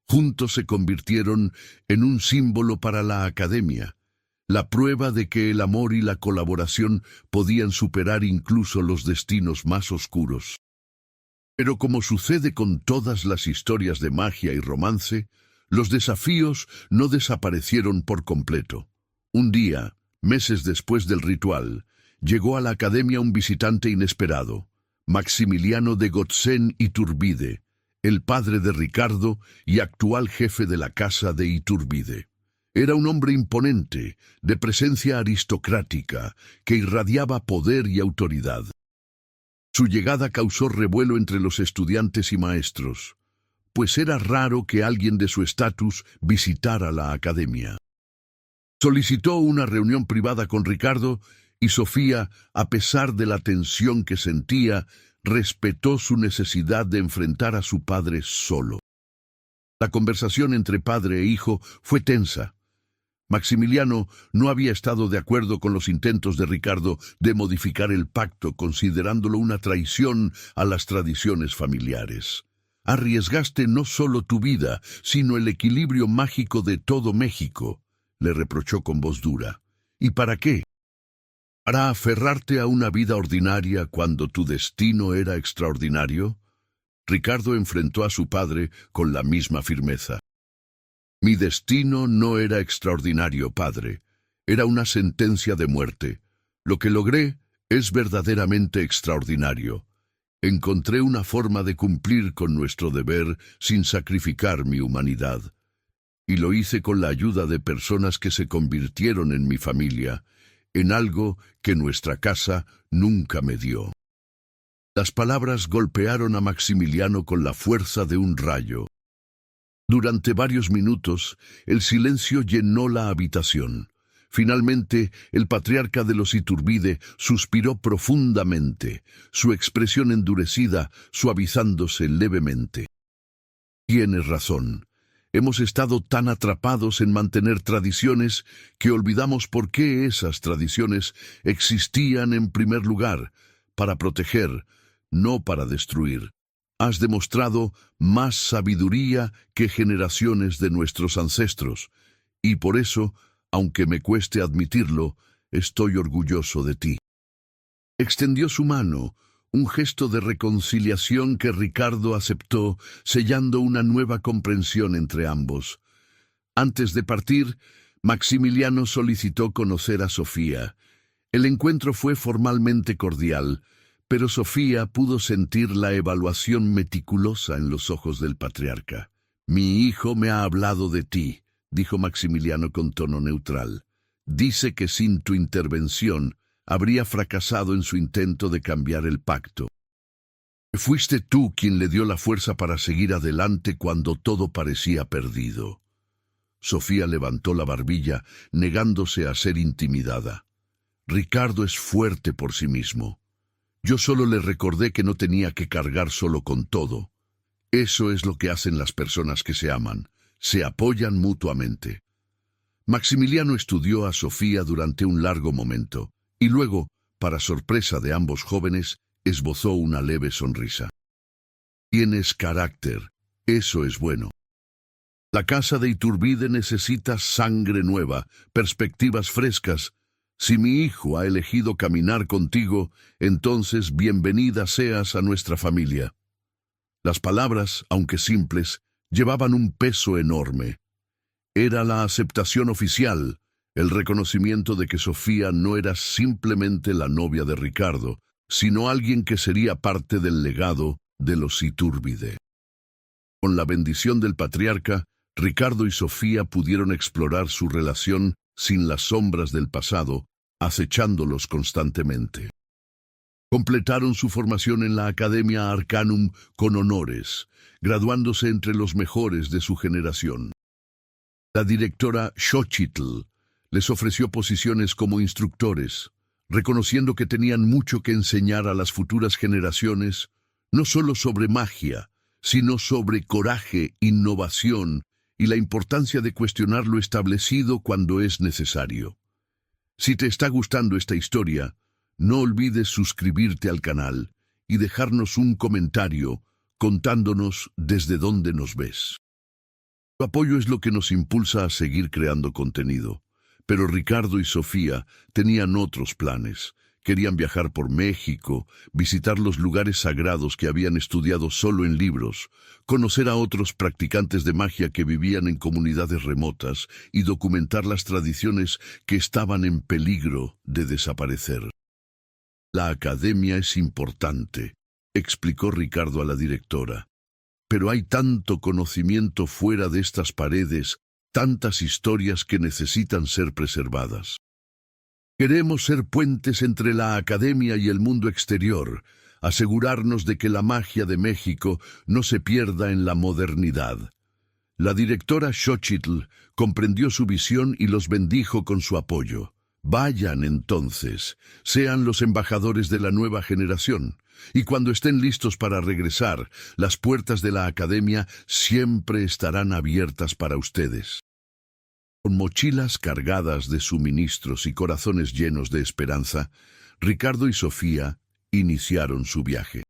Juntos se convirtieron en un símbolo para la academia, la prueba de que el amor y la colaboración podían superar incluso los destinos más oscuros. Pero como sucede con todas las historias de magia y romance, los desafíos no desaparecieron por completo. Un día, meses después del ritual, llegó a la academia un visitante inesperado, Maximiliano de Gotzen Iturbide, el padre de Ricardo y actual jefe de la casa de Iturbide. Era un hombre imponente, de presencia aristocrática, que irradiaba poder y autoridad. Su llegada causó revuelo entre los estudiantes y maestros, pues era raro que alguien de su estatus visitara la academia. Solicitó una reunión privada con Ricardo y Sofía, a pesar de la tensión que sentía, respetó su necesidad de enfrentar a su padre solo. La conversación entre padre e hijo fue tensa. Maximiliano no había estado de acuerdo con los intentos de Ricardo de modificar el pacto, considerándolo una traición a las tradiciones familiares. «Arriesgaste no solo tu vida, sino el equilibrio mágico de todo México», le reprochó con voz dura. «¿Y para qué? ¿Para aferrarte a una vida ordinaria cuando tu destino era extraordinario?» Ricardo enfrentó a su padre con la misma firmeza. «Mi destino no era extraordinario, padre. Era una sentencia de muerte. Lo que logré es verdaderamente extraordinario. Encontré una forma de cumplir con nuestro deber sin sacrificar mi humanidad. Y lo hice con la ayuda de personas que se convirtieron en mi familia, en algo que nuestra casa nunca me dio». Las palabras golpearon a Maximiliano con la fuerza de un rayo. Durante varios minutos, el silencio llenó la habitación. Finalmente, el patriarca de los Iturbide suspiró profundamente, su expresión endurecida, suavizándose levemente. «Tienes razón. Hemos estado tan atrapados en mantener tradiciones que olvidamos por qué esas tradiciones existían en primer lugar, para proteger, no para destruir. Has demostrado más sabiduría que generaciones de nuestros ancestros, y por eso, aunque me cueste admitirlo, estoy orgulloso de ti». Extendió su mano, un gesto de reconciliación que Ricardo aceptó, sellando una nueva comprensión entre ambos. Antes de partir, Maximiliano solicitó conocer a Sofía. El encuentro fue formalmente cordial, pero Sofía pudo sentir la evaluación meticulosa en los ojos del patriarca. «Mi hijo me ha hablado de ti», dijo Maximiliano con tono neutral. «Dice que sin tu intervención habría fracasado en su intento de cambiar el pacto. Fuiste tú quien le dio la fuerza para seguir adelante cuando todo parecía perdido». Sofía levantó la barbilla, negándose a ser intimidada. «Ricardo es fuerte por sí mismo. Yo solo le recordé que no tenía que cargar solo con todo. Eso es lo que hacen las personas que se aman. Se apoyan mutuamente». Maximiliano estudió a Sofía durante un largo momento, y luego, para sorpresa de ambos jóvenes, esbozó una leve sonrisa. «Tienes carácter. Eso es bueno. La casa de Iturbide necesita sangre nueva, perspectivas frescas. Si mi hijo ha elegido caminar contigo, entonces bienvenida seas a nuestra familia». Las palabras, aunque simples, llevaban un peso enorme. Era la aceptación oficial, el reconocimiento de que Sofía no era simplemente la novia de Ricardo, sino alguien que sería parte del legado de los Iturbide. Con la bendición del patriarca, Ricardo y Sofía pudieron explorar su relación sin las sombras del pasado, acechándolos constantemente. Completaron su formación en la Academia Arcanum con honores, graduándose entre los mejores de su generación. La directora Xochitl les ofreció posiciones como instructores, reconociendo que tenían mucho que enseñar a las futuras generaciones, no solo sobre magia, sino sobre coraje, innovación y la importancia de cuestionar lo establecido cuando es necesario. Si te está gustando esta historia, no olvides suscribirte al canal y dejarnos un comentario contándonos desde dónde nos ves. Tu apoyo es lo que nos impulsa a seguir creando contenido, pero Ricardo y Sofía tenían otros planes. Querían viajar por México, visitar los lugares sagrados que habían estudiado solo en libros, conocer a otros practicantes de magia que vivían en comunidades remotas y documentar las tradiciones que estaban en peligro de desaparecer. La academia es importante, explicó Ricardo a la directora. Pero hay tanto conocimiento fuera de estas paredes, tantas historias que necesitan ser preservadas. Queremos ser puentes entre la academia y el mundo exterior, asegurarnos de que la magia de México no se pierda en la modernidad. La directora Xochitl comprendió su visión y los bendijo con su apoyo. Vayan entonces, sean los embajadores de la nueva generación, y cuando estén listos para regresar, las puertas de la academia siempre estarán abiertas para ustedes. Con mochilas cargadas de suministros y corazones llenos de esperanza, Ricardo y Sofía iniciaron su viaje.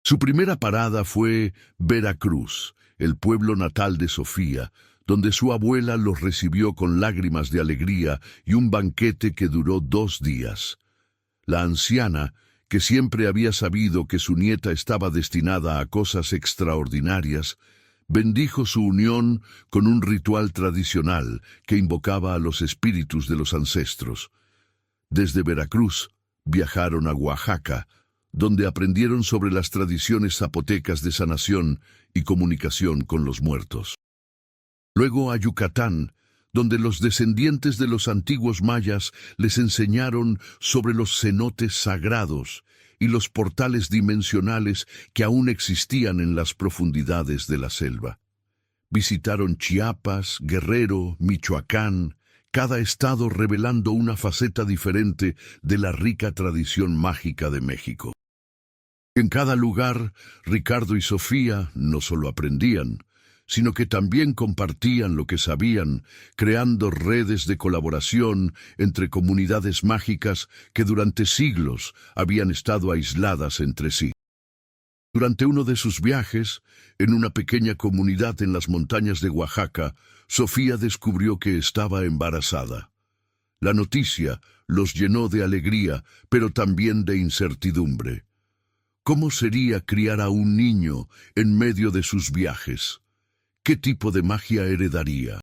Su primera parada fue Veracruz, el pueblo natal de Sofía, donde su abuela los recibió con lágrimas de alegría y un banquete que duró 2 días. La anciana, que siempre había sabido que su nieta estaba destinada a cosas extraordinarias, bendijo su unión con un ritual tradicional que invocaba a los espíritus de los ancestros. Desde Veracruz viajaron a Oaxaca, donde aprendieron sobre las tradiciones zapotecas de sanación y comunicación con los muertos. Luego a Yucatán, donde los descendientes de los antiguos mayas les enseñaron sobre los cenotes sagrados y los portales dimensionales que aún existían en las profundidades de la selva. Visitaron Chiapas, Guerrero, Michoacán, cada estado revelando una faceta diferente de la rica tradición mágica de México. En cada lugar, Ricardo y Sofía no solo aprendían, sino que también compartían lo que sabían, creando redes de colaboración entre comunidades mágicas que durante siglos habían estado aisladas entre sí. Durante uno de sus viajes, en una pequeña comunidad en las montañas de Oaxaca, Sofía descubrió que estaba embarazada. La noticia los llenó de alegría, pero también de incertidumbre. ¿Cómo sería criar a un niño en medio de sus viajes? ¿Qué tipo de magia heredaría?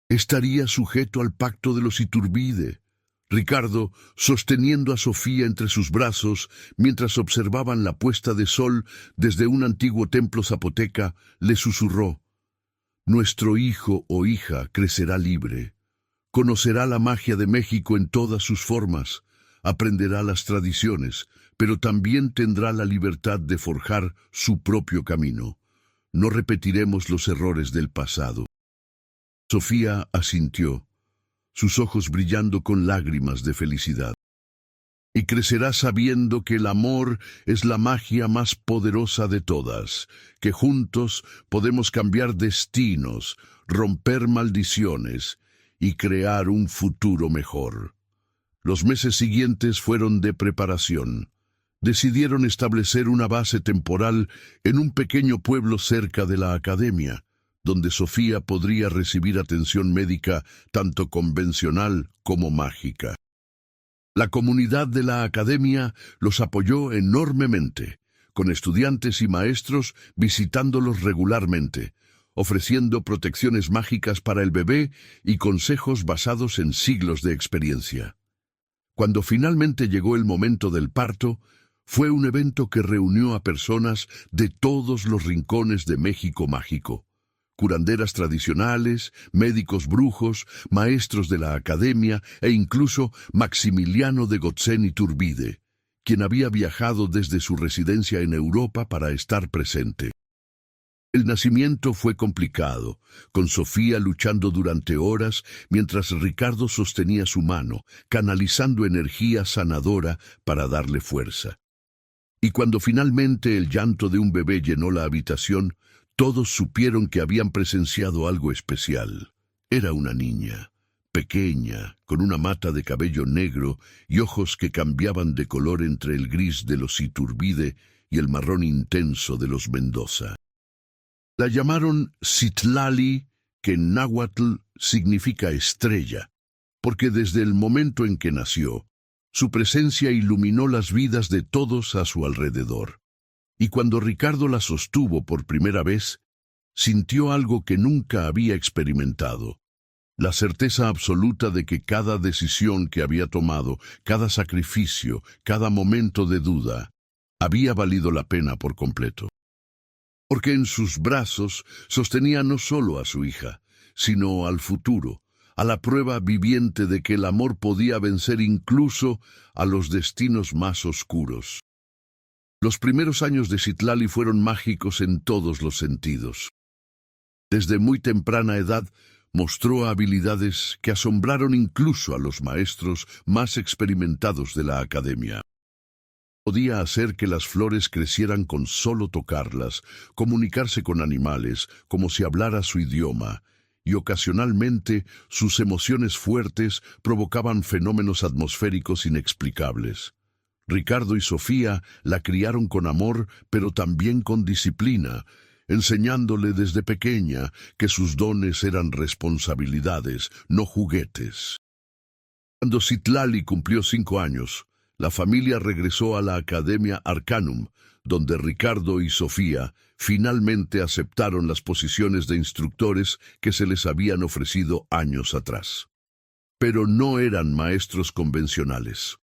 ¿Estaría sujeto al pacto de los Iturbide? Ricardo, sosteniendo a Sofía entre sus brazos mientras observaban la puesta de sol desde un antiguo templo zapoteca, le susurró: «Nuestro hijo o hija crecerá libre, conocerá la magia de México en todas sus formas, aprenderá las tradiciones, pero también tendrá la libertad de forjar su propio camino. No repetiremos los errores del pasado». Sofía asintió, sus ojos brillando con lágrimas de felicidad. «Y crecerá sabiendo que el amor es la magia más poderosa de todas, que juntos podemos cambiar destinos, romper maldiciones y crear un futuro mejor». Los meses siguientes fueron de preparación. Decidieron establecer una base temporal en un pequeño pueblo cerca de la academia, donde Sofía podría recibir atención médica tanto convencional como mágica. La comunidad de la academia los apoyó enormemente, con estudiantes y maestros visitándolos regularmente, ofreciendo protecciones mágicas para el bebé y consejos basados en siglos de experiencia. Cuando finalmente llegó el momento del parto, fue un evento que reunió a personas de todos los rincones de México mágico. Curanderas tradicionales, médicos brujos, maestros de la academia e incluso Maximiliano de Gotzen Iturbide, quien había viajado desde su residencia en Europa para estar presente. El nacimiento fue complicado, con Sofía luchando durante horas mientras Ricardo sostenía su mano, canalizando energía sanadora para darle fuerza. Y cuando finalmente el llanto de un bebé llenó la habitación, todos supieron que habían presenciado algo especial. Era una niña, pequeña, con una mata de cabello negro y ojos que cambiaban de color entre el gris de los Iturbide y el marrón intenso de los Mendoza. La llamaron Citlali, que en náhuatl significa estrella, porque desde el momento en que nació, su presencia iluminó las vidas de todos a su alrededor. Y cuando Ricardo la sostuvo por primera vez, sintió algo que nunca había experimentado: La certeza absoluta de que cada decisión que había tomado, cada sacrificio, cada momento de duda, había valido la pena por completo. Porque en sus brazos sostenía no solo a su hija, sino al futuro, a la prueba viviente de que el amor podía vencer incluso a los destinos más oscuros. Los primeros años de Citlali fueron mágicos en todos los sentidos. Desde muy temprana edad mostró habilidades que asombraron incluso a los maestros más experimentados de la academia. Podía hacer que las flores crecieran con solo tocarlas, comunicarse con animales como si hablara su idioma, y ocasionalmente sus emociones fuertes provocaban fenómenos atmosféricos inexplicables. Ricardo y Sofía la criaron con amor, pero también con disciplina, enseñándole desde pequeña que sus dones eran responsabilidades, no juguetes. Cuando Citlali cumplió 5 años, la familia regresó a la Academia Arcanum, donde Ricardo y Sofía finalmente aceptaron las posiciones de instructores que se les habían ofrecido años atrás. Pero no eran maestros convencionales.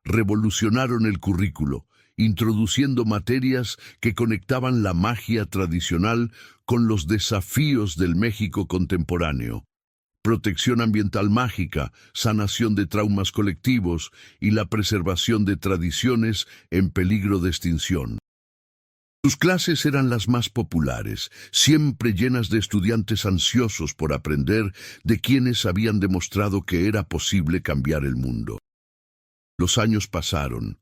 Revolucionaron el currículo, introduciendo materias que conectaban la magia tradicional con los desafíos del México contemporáneo. Protección ambiental mágica, sanación de traumas colectivos y la preservación de tradiciones en peligro de extinción. Sus clases eran las más populares, siempre llenas de estudiantes ansiosos por aprender de quienes habían demostrado que era posible cambiar el mundo. Los años pasaron,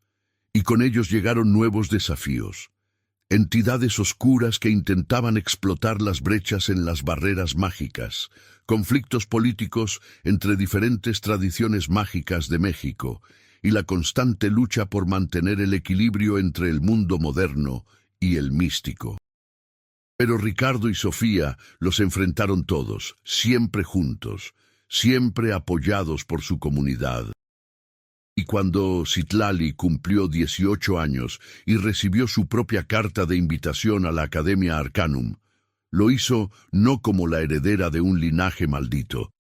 y con ellos llegaron nuevos desafíos. Entidades oscuras que intentaban explotar las brechas en las barreras mágicas, conflictos políticos entre diferentes tradiciones mágicas de México, y la constante lucha por mantener el equilibrio entre el mundo moderno y el místico. Pero Ricardo y Sofía los enfrentaron todos, siempre juntos, siempre apoyados por su comunidad. Y cuando Citlali cumplió 18 años y recibió su propia carta de invitación a la Academia Arcanum, lo hizo no como la heredera de un linaje maldito,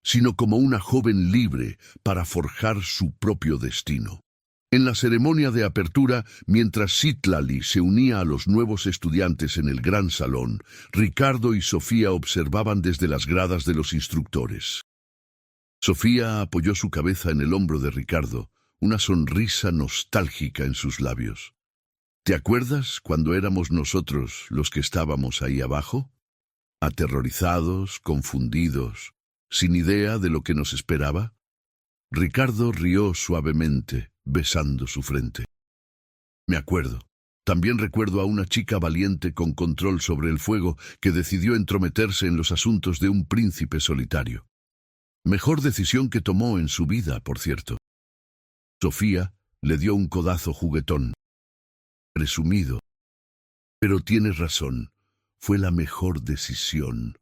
sino como una joven libre para forjar su propio destino. En la ceremonia de apertura, mientras Citlali se unía a los nuevos estudiantes en el gran salón, Ricardo y Sofía observaban desde las gradas de los instructores. Sofía apoyó su cabeza en el hombro de Ricardo, una sonrisa nostálgica en sus labios. ¿Te acuerdas cuando éramos nosotros los que estábamos ahí abajo? Aterrorizados, confundidos, sin idea de lo que nos esperaba. Ricardo rió suavemente, besando su frente. Me acuerdo. También recuerdo a una chica valiente con control sobre el fuego que decidió entrometerse en los asuntos de un príncipe solitario. Mejor decisión que tomó en su vida, por cierto. Sofía le dio un codazo juguetón. Presumido. Pero tienes razón, fue la mejor decisión,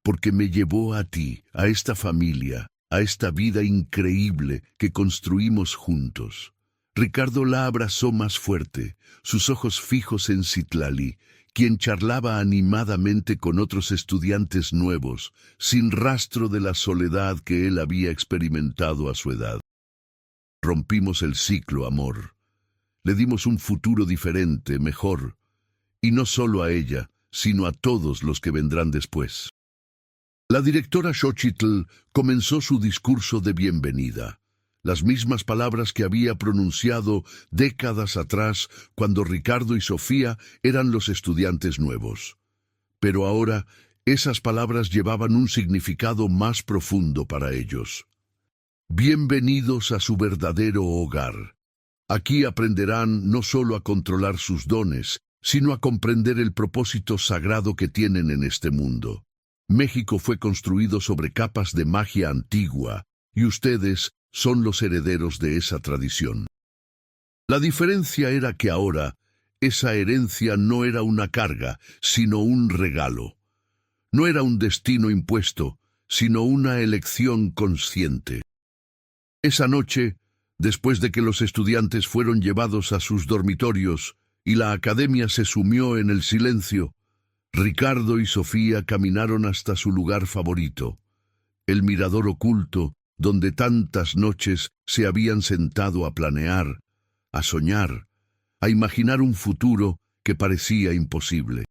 porque me llevó a ti, a esta familia, a esta vida increíble que construimos juntos. Ricardo la abrazó más fuerte, sus ojos fijos en Citlali, quien charlaba animadamente con otros estudiantes nuevos, sin rastro de la soledad que él había experimentado a su edad. Rompimos el ciclo, amor. Le dimos un futuro diferente, mejor, y no solo a ella, sino a todos los que vendrán después. La directora Xochitl comenzó su discurso de bienvenida, las mismas palabras que había pronunciado décadas atrás cuando Ricardo y Sofía eran los estudiantes nuevos. Pero ahora, esas palabras llevaban un significado más profundo para ellos. Bienvenidos a su verdadero hogar. Aquí aprenderán no solo a controlar sus dones, sino a comprender el propósito sagrado que tienen en este mundo. México fue construido sobre capas de magia antigua, y ustedes son los herederos de esa tradición. La diferencia era que ahora, esa herencia no era una carga, sino un regalo. No era un destino impuesto, sino una elección consciente. Esa noche, después de que los estudiantes fueron llevados a sus dormitorios y la academia se sumió en el silencio, Ricardo y Sofía caminaron hasta su lugar favorito, el mirador oculto donde tantas noches se habían sentado a planear, a soñar, a imaginar un futuro que parecía imposible.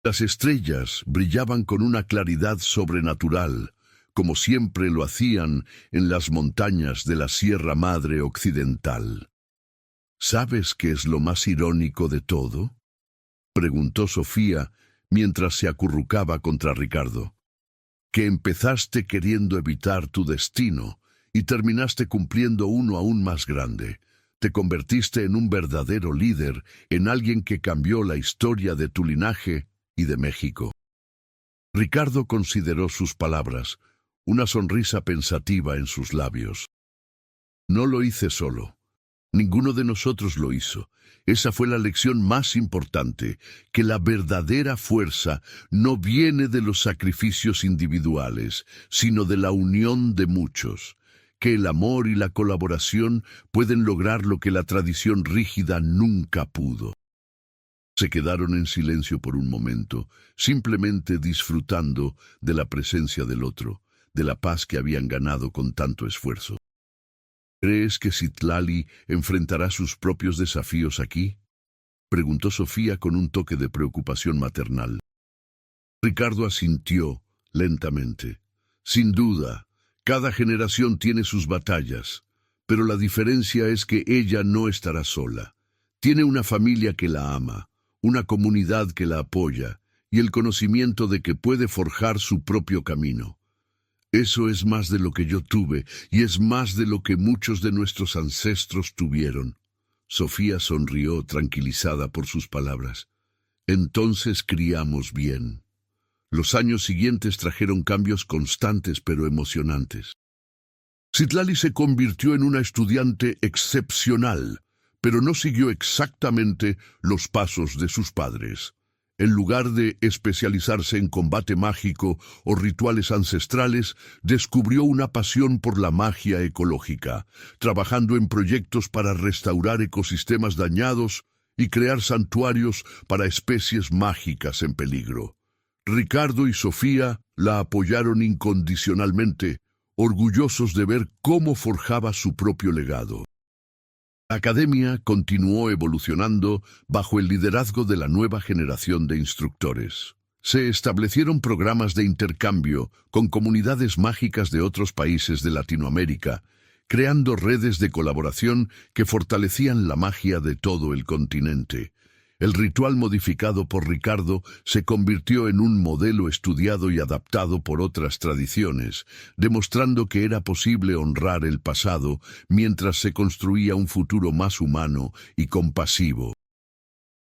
Las estrellas brillaban con una claridad sobrenatural, como siempre lo hacían en las montañas de la Sierra Madre Occidental. ¿Sabes qué es lo más irónico de todo?, preguntó Sofía mientras se acurrucaba contra Ricardo. Que empezaste queriendo evitar tu destino y terminaste cumpliendo uno aún más grande. Te convertiste en un verdadero líder, en alguien que cambió la historia de tu linaje y de México. Ricardo consideró sus palabras, una sonrisa pensativa en sus labios. No lo hice solo. Ninguno de nosotros lo hizo. Esa fue la lección más importante, que la verdadera fuerza no viene de los sacrificios individuales, sino de la unión de muchos, que el amor y la colaboración pueden lograr lo que la tradición rígida nunca pudo. Se quedaron en silencio por un momento, simplemente disfrutando de la presencia del otro, de la paz que habían ganado con tanto esfuerzo. ¿Crees que Citlali enfrentará sus propios desafíos aquí?, preguntó Sofía con un toque de preocupación maternal. Ricardo asintió lentamente. Sin duda, cada generación tiene sus batallas, pero la diferencia es que ella no estará sola. Tiene una familia que la ama, una comunidad que la apoya y el conocimiento de que puede forjar su propio camino. Eso es más de lo que yo tuve y es más de lo que muchos de nuestros ancestros tuvieron. Sofía sonrió tranquilizada por sus palabras. Entonces criamos bien. Los años siguientes trajeron cambios constantes pero emocionantes. Citlali se convirtió en una estudiante excepcional, pero no siguió exactamente los pasos de sus padres. En lugar de especializarse en combate mágico o rituales ancestrales, descubrió una pasión por la magia ecológica, trabajando en proyectos para restaurar ecosistemas dañados y crear santuarios para especies mágicas en peligro. Ricardo y Sofía la apoyaron incondicionalmente, orgullosos de ver cómo forjaba su propio legado. La academia continuó evolucionando bajo el liderazgo de la nueva generación de instructores. Se establecieron programas de intercambio con comunidades mágicas de otros países de Latinoamérica, creando redes de colaboración que fortalecían la magia de todo el continente. El ritual modificado por Ricardo se convirtió en un modelo estudiado y adaptado por otras tradiciones, demostrando que era posible honrar el pasado mientras se construía un futuro más humano y compasivo.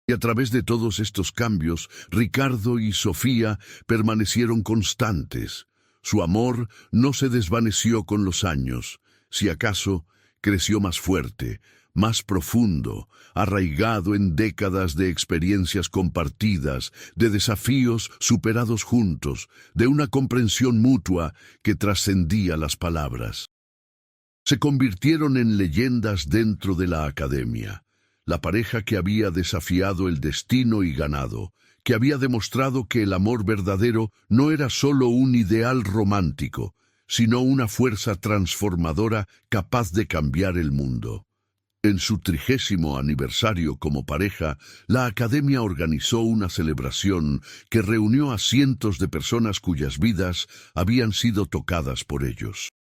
Y a través de todos estos cambios, Ricardo y Sofía permanecieron constantes. Su amor no se desvaneció con los años. Si acaso, creció más fuerte, más profundo, arraigado en décadas de experiencias compartidas, de desafíos superados juntos, de una comprensión mutua que trascendía las palabras. Se convirtieron en leyendas dentro de la academia, la pareja que había desafiado el destino y ganado, que había demostrado que el amor verdadero no era solo un ideal romántico, sino una fuerza transformadora capaz de cambiar el mundo. En su 30º aniversario como pareja, la Academia organizó una celebración que reunió a cientos de personas cuyas vidas habían sido tocadas por ellos.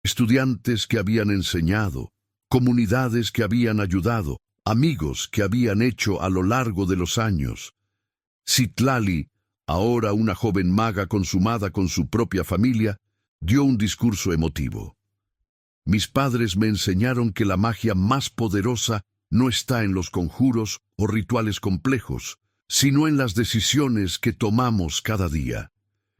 Estudiantes que habían enseñado, comunidades que habían ayudado, amigos que habían hecho a lo largo de los años. Citlali, ahora una joven maga consumada con su propia familia, dio un discurso emotivo. Mis padres me enseñaron que la magia más poderosa no está en los conjuros o rituales complejos, sino en las decisiones que tomamos cada día.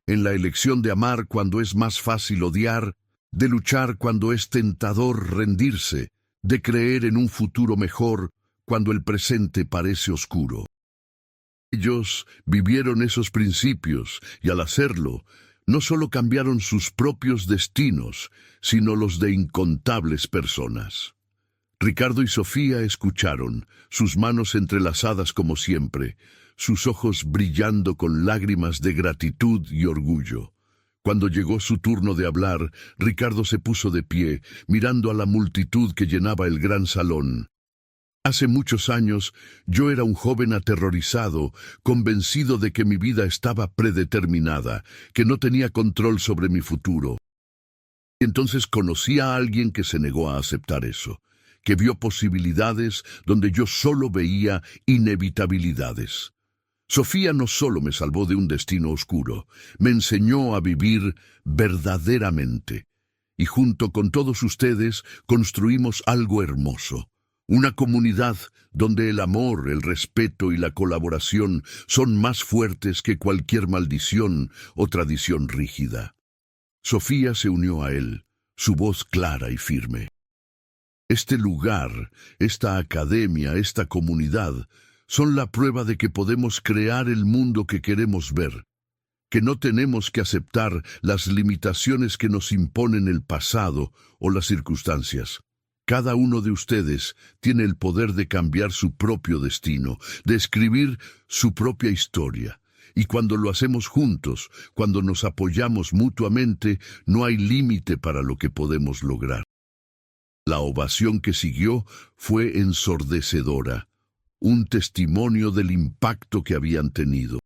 En la elección de amar cuando es más fácil odiar, de luchar cuando es tentador rendirse, de creer en un futuro mejor cuando el presente parece oscuro. Ellos vivieron esos principios y al hacerlo, no solo cambiaron sus propios destinos, sino los de incontables personas. Ricardo y Sofía escucharon, sus manos entrelazadas como siempre, sus ojos brillando con lágrimas de gratitud y orgullo. Cuando llegó su turno de hablar, Ricardo se puso de pie, mirando a la multitud que llenaba el gran salón. Hace muchos años, yo era un joven aterrorizado, convencido de que mi vida estaba predeterminada, que no tenía control sobre mi futuro. Y entonces conocí a alguien que se negó a aceptar eso, que vio posibilidades donde yo solo veía inevitabilidades. Sofía no solo me salvó de un destino oscuro, me enseñó a vivir verdaderamente. Y junto con todos ustedes construimos algo hermoso. Una comunidad donde el amor, el respeto y la colaboración son más fuertes que cualquier maldición o tradición rígida. Sofía se unió a él, su voz clara y firme. Este lugar, esta academia, esta comunidad, son la prueba de que podemos crear el mundo que queremos ver, que no tenemos que aceptar las limitaciones que nos imponen el pasado o las circunstancias. Cada uno de ustedes tiene el poder de cambiar su propio destino, de escribir su propia historia. Y cuando lo hacemos juntos, cuando nos apoyamos mutuamente, no hay límite para lo que podemos lograr. La ovación que siguió fue ensordecedora, un testimonio del impacto que habían tenido.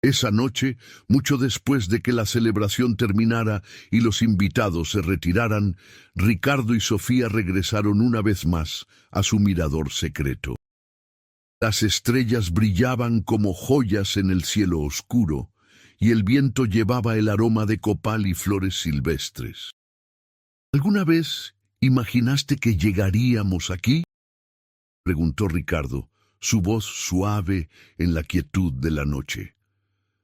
Esa noche, mucho después de que la celebración terminara y los invitados se retiraran, Ricardo y Sofía regresaron una vez más a su mirador secreto. Las estrellas brillaban como joyas en el cielo oscuro, y el viento llevaba el aroma de copal y flores silvestres. ¿Alguna vez imaginaste que llegaríamos aquí?, preguntó Ricardo, su voz suave en la quietud de la noche.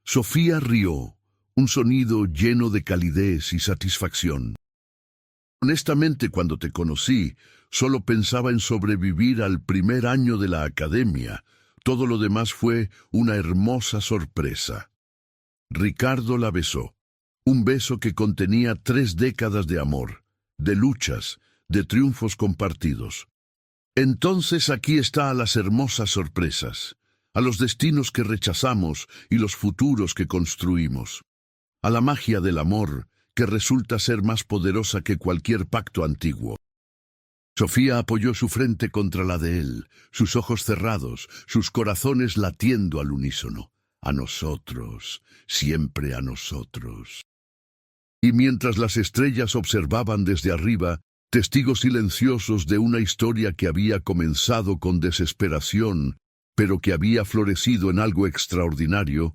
Sofía rió, un sonido lleno de calidez y satisfacción. Honestamente, cuando te conocí, solo pensaba en sobrevivir al primer año de la academia. Todo lo demás fue una hermosa sorpresa. Ricardo la besó. Un beso que contenía 3 décadas de amor, de luchas, de triunfos compartidos. Entonces aquí está a las hermosas sorpresas, a los destinos que rechazamos y los futuros que construimos, a la magia del amor que resulta ser más poderosa que cualquier pacto antiguo. Sofía apoyó su frente contra la de él, sus ojos cerrados, sus corazones latiendo al unísono. A nosotros, siempre a nosotros. Y mientras las estrellas observaban desde arriba, testigos silenciosos de una historia que había comenzado con desesperación, pero que había florecido en algo extraordinario,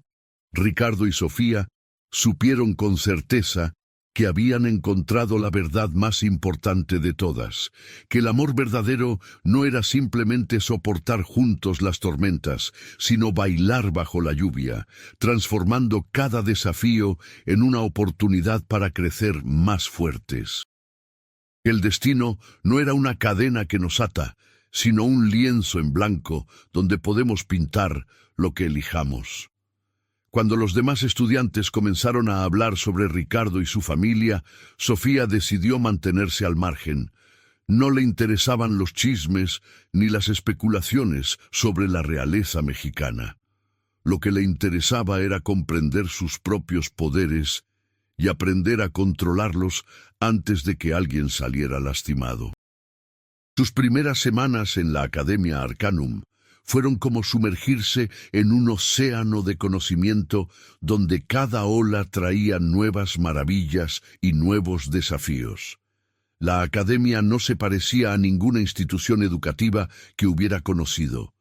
Ricardo y Sofía supieron con certeza que habían encontrado la verdad más importante de todas, que el amor verdadero no era simplemente soportar juntos las tormentas, sino bailar bajo la lluvia, transformando cada desafío en una oportunidad para crecer más fuertes. El destino no era una cadena que nos ata, sino un lienzo en blanco donde podemos pintar lo que elijamos. Cuando los demás estudiantes comenzaron a hablar sobre Ricardo y su familia, Sofía decidió mantenerse al margen. No le interesaban los chismes ni las especulaciones sobre la realeza mexicana. Lo que le interesaba era comprender sus propios poderes y aprender a controlarlos antes de que alguien saliera lastimado. Sus primeras semanas en la Academia Arcanum fueron como sumergirse en un océano de conocimiento donde cada ola traía nuevas maravillas y nuevos desafíos. La academia no se parecía a ninguna institución educativa que hubiera conocido.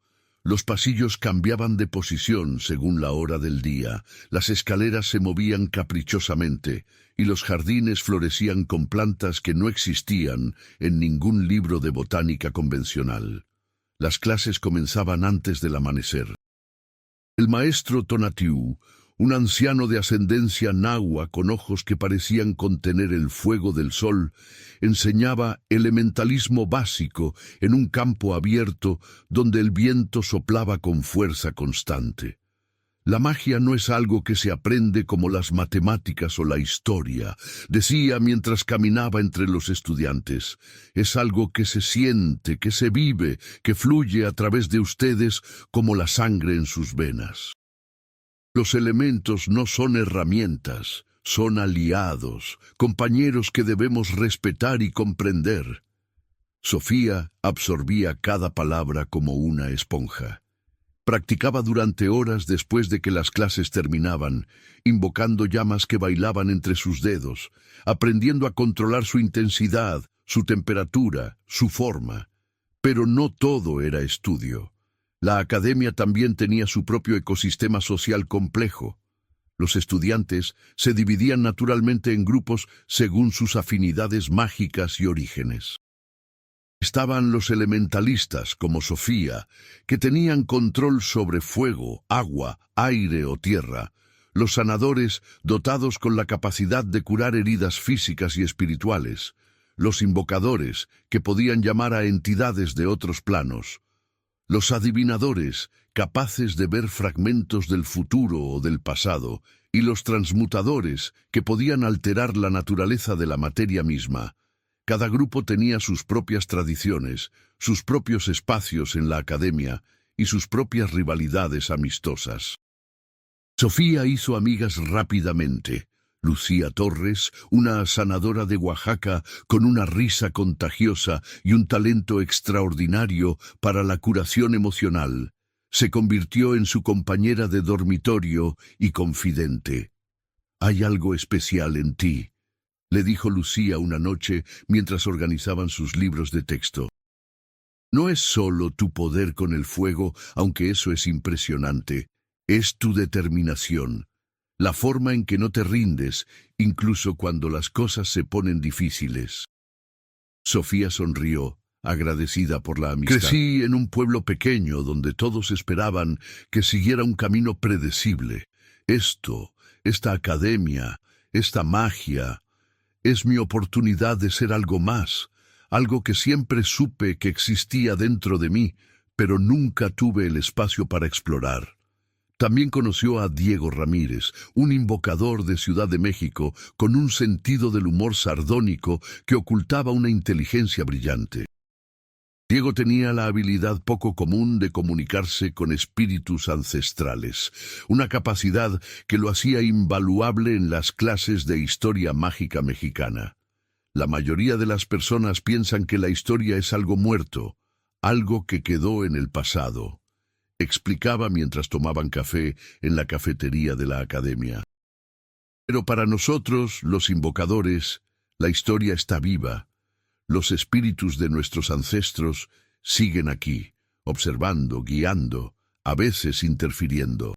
Los pasillos cambiaban de posición según la hora del día, las escaleras se movían caprichosamente y los jardines florecían con plantas que no existían en ningún libro de botánica convencional. Las clases comenzaban antes del amanecer. El maestro Tonatiuh, un anciano de ascendencia nahua con ojos que parecían contener el fuego del sol, enseñaba elementalismo básico en un campo abierto donde el viento soplaba con fuerza constante. La magia no es algo que se aprende como las matemáticas o la historia, decía mientras caminaba entre los estudiantes. Es algo que se siente, que se vive, que fluye a través de ustedes como la sangre en sus venas. Los elementos no son herramientas, son aliados, compañeros que debemos respetar y comprender. Sofía absorbía cada palabra como una esponja. Practicaba durante horas después de que las clases terminaban, invocando llamas que bailaban entre sus dedos, aprendiendo a controlar su intensidad, su temperatura, su forma. Pero no todo era estudio. La academia también tenía su propio ecosistema social complejo. Los estudiantes se dividían naturalmente en grupos según sus afinidades mágicas y orígenes. Estaban los elementalistas, como Sofía, que tenían control sobre fuego, agua, aire o tierra, los sanadores dotados con la capacidad de curar heridas físicas y espirituales, los invocadores, que podían llamar a entidades de otros planos, los adivinadores, capaces de ver fragmentos del futuro o del pasado, y los transmutadores, que podían alterar la naturaleza de la materia misma. Cada grupo tenía sus propias tradiciones, sus propios espacios en la academia y sus propias rivalidades amistosas. Sofía hizo amigas rápidamente. Lucía Torres, una sanadora de Oaxaca con una risa contagiosa y un talento extraordinario para la curación emocional, se convirtió en su compañera de dormitorio y confidente. «Hay algo especial en ti», le dijo Lucía una noche mientras organizaban sus libros de texto. «No es solo tu poder con el fuego, aunque eso es impresionante, es tu determinación, la forma en que no te rindes, incluso cuando las cosas se ponen difíciles». Sofía sonrió, agradecida por la amistad. «Crecí en un pueblo pequeño donde todos esperaban que siguiera un camino predecible. Esta academia, esta magia, es mi oportunidad de ser algo más, algo que siempre supe que existía dentro de mí, pero nunca tuve el espacio para explorar». También conoció a Diego Ramírez, un invocador de Ciudad de México con un sentido del humor sardónico que ocultaba una inteligencia brillante. Diego tenía la habilidad poco común de comunicarse con espíritus ancestrales, una capacidad que lo hacía invaluable en las clases de historia mágica mexicana. La mayoría de las personas piensan que la historia es algo muerto, algo que quedó en el pasado, explicaba mientras tomaban café en la cafetería de la academia. Pero para nosotros, los invocadores, la historia está viva. Los espíritus de nuestros ancestros siguen aquí, observando, guiando, a veces interfiriendo.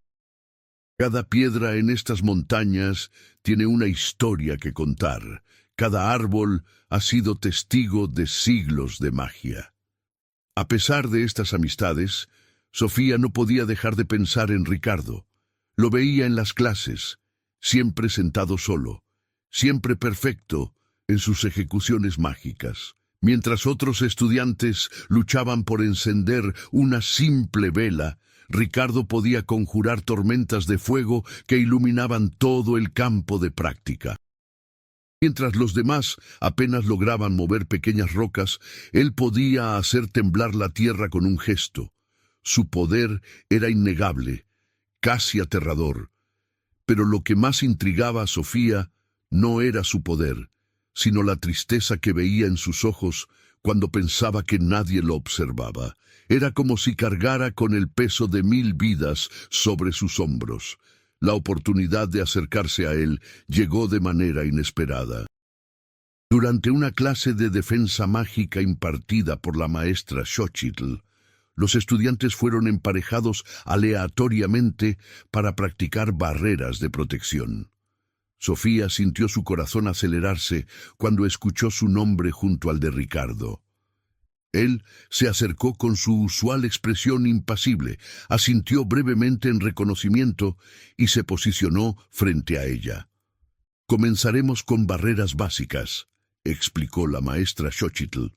Cada piedra en estas montañas tiene una historia que contar. Cada árbol ha sido testigo de siglos de magia. A pesar de estas amistades, Sofía no podía dejar de pensar en Ricardo. Lo veía en las clases, siempre sentado solo, siempre perfecto en sus ejecuciones mágicas. Mientras otros estudiantes luchaban por encender una simple vela, Ricardo podía conjurar tormentas de fuego que iluminaban todo el campo de práctica. Mientras los demás apenas lograban mover pequeñas rocas, él podía hacer temblar la tierra con un gesto. Su poder era innegable, casi aterrador. Pero lo que más intrigaba a Sofía no era su poder, sino la tristeza que veía en sus ojos cuando pensaba que nadie lo observaba. Era como si cargara con el peso de 1000 vidas sobre sus hombros. La oportunidad de acercarse a él llegó de manera inesperada. Durante una clase de defensa mágica impartida por la maestra Xochitl, los estudiantes fueron emparejados aleatoriamente para practicar barreras de protección. Sofía sintió su corazón acelerarse cuando escuchó su nombre junto al de Ricardo. Él se acercó con su usual expresión impasible, asintió brevemente en reconocimiento y se posicionó frente a ella. «Comenzaremos con barreras básicas», explicó la maestra Xochitl.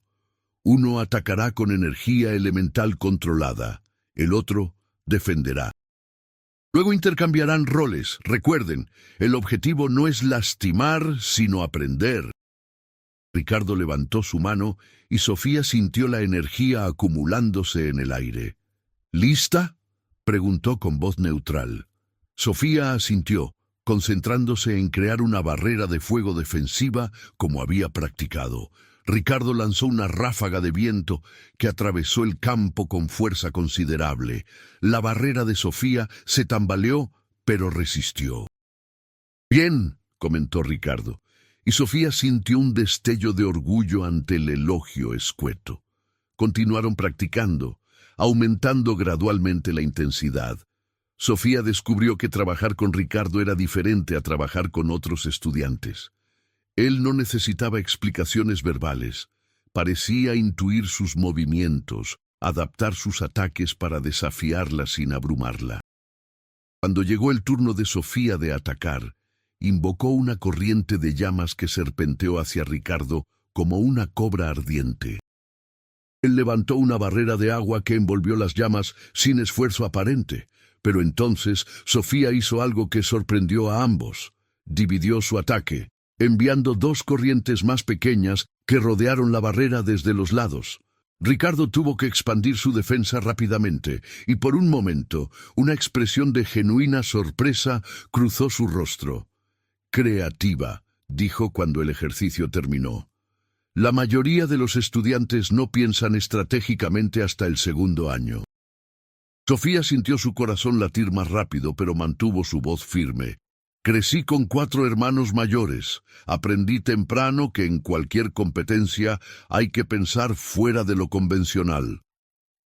«Uno atacará con energía elemental controlada, el otro defenderá. Luego intercambiarán roles. Recuerden, el objetivo no es lastimar, sino aprender». Ricardo levantó su mano y Sofía sintió la energía acumulándose en el aire. «¿Lista?», preguntó con voz neutral. Sofía asintió, concentrándose en crear una barrera de fuego defensiva como había practicado. Ricardo lanzó una ráfaga de viento que atravesó el campo con fuerza considerable. La barrera de Sofía se tambaleó, pero resistió. «Bien», comentó Ricardo, y Sofía sintió un destello de orgullo ante el elogio escueto. Continuaron practicando, aumentando gradualmente la intensidad. Sofía descubrió que trabajar con Ricardo era diferente a trabajar con otros estudiantes. Él no necesitaba explicaciones verbales. Parecía intuir sus movimientos, adaptar sus ataques para desafiarla sin abrumarla. Cuando llegó el turno de Sofía de atacar, invocó una corriente de llamas que serpenteó hacia Ricardo como una cobra ardiente. Él levantó una barrera de agua que envolvió las llamas sin esfuerzo aparente, pero entonces Sofía hizo algo que sorprendió a ambos. Dividió su ataque, enviando dos corrientes más pequeñas que rodearon la barrera desde los lados. Ricardo tuvo que expandir su defensa rápidamente, y por un momento, una expresión de genuina sorpresa cruzó su rostro. «Creativa», dijo cuando el ejercicio terminó. La mayoría de los estudiantes no piensan estratégicamente hasta el segundo año. Sofía sintió su corazón latir más rápido, pero mantuvo su voz firme. «Crecí con 4 hermanos mayores. Aprendí temprano que en cualquier competencia hay que pensar fuera de lo convencional».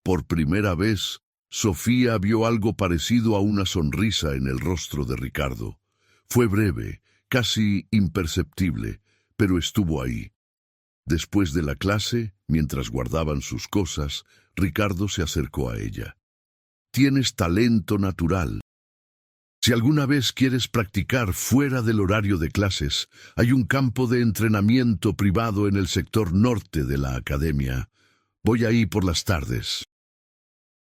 Por primera vez, Sofía vio algo parecido a una sonrisa en el rostro de Ricardo. Fue breve, casi imperceptible, pero estuvo ahí. Después de la clase, mientras guardaban sus cosas, Ricardo se acercó a ella. «Tienes talento natural. Si alguna vez quieres practicar fuera del horario de clases, hay un campo de entrenamiento privado en el sector norte de la academia. Voy ahí por las tardes».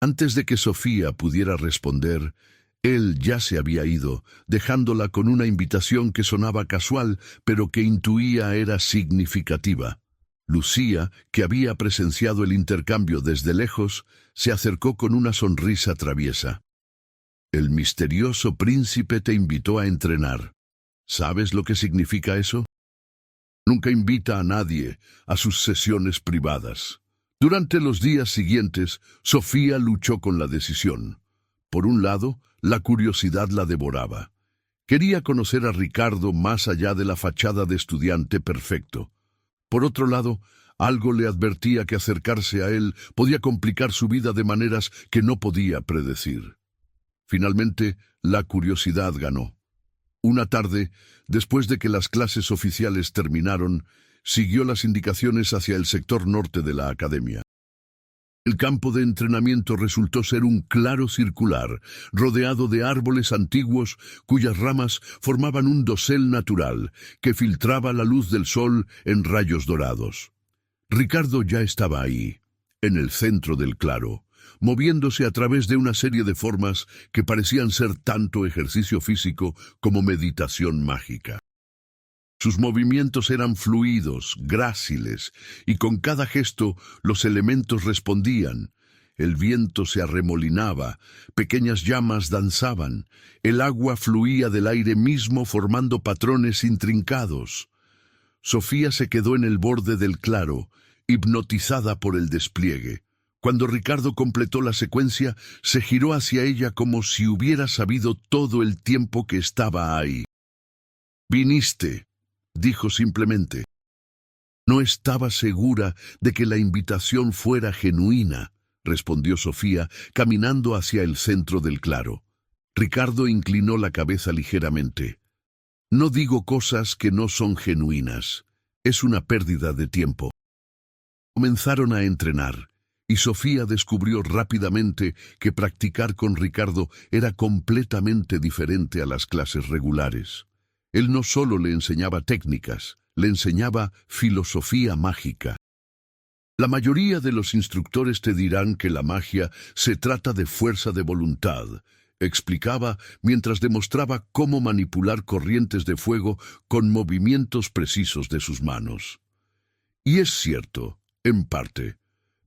Antes de que Sofía pudiera responder, él ya se había ido, dejándola con una invitación que sonaba casual, pero que intuía era significativa. Lucía, que había presenciado el intercambio desde lejos, se acercó con una sonrisa traviesa. «El misterioso príncipe te invitó a entrenar. ¿Sabes lo que significa eso? Nunca invita a nadie a sus sesiones privadas». Durante los días siguientes, Sofía luchó con la decisión. Por un lado, la curiosidad la devoraba. Quería conocer a Ricardo más allá de la fachada de estudiante perfecto. Por otro lado, algo le advertía que acercarse a él podía complicar su vida de maneras que no podía predecir. Finalmente, la curiosidad ganó. Una tarde, después de que las clases oficiales terminaron, siguió las indicaciones hacia el sector norte de la academia. El campo de entrenamiento resultó ser un claro circular, rodeado de árboles antiguos cuyas ramas formaban un dosel natural que filtraba la luz del sol en rayos dorados. Ricardo ya estaba ahí, en el centro del claro, moviéndose a través de una serie de formas que parecían ser tanto ejercicio físico como meditación mágica. Sus movimientos eran fluidos, gráciles, y con cada gesto los elementos respondían. El viento se arremolinaba, pequeñas llamas danzaban, el agua fluía del aire mismo formando patrones intrincados. Sofía se quedó en el borde del claro, hipnotizada por el despliegue. Cuando Ricardo completó la secuencia, se giró hacia ella como si hubiera sabido todo el tiempo que estaba ahí. «Viniste», dijo simplemente. «No estaba segura de que la invitación fuera genuina», respondió Sofía, caminando hacia el centro del claro. Ricardo inclinó la cabeza ligeramente. «No digo cosas que no son genuinas. Es una pérdida de tiempo». Comenzaron a entrenar, y Sofía descubrió rápidamente que practicar con Ricardo era completamente diferente a las clases regulares. Él no solo le enseñaba técnicas, le enseñaba filosofía mágica. La mayoría de los instructores te dirán que la magia se trata de fuerza de voluntad, explicaba mientras demostraba cómo manipular corrientes de fuego con movimientos precisos de sus manos. Y es cierto, en parte,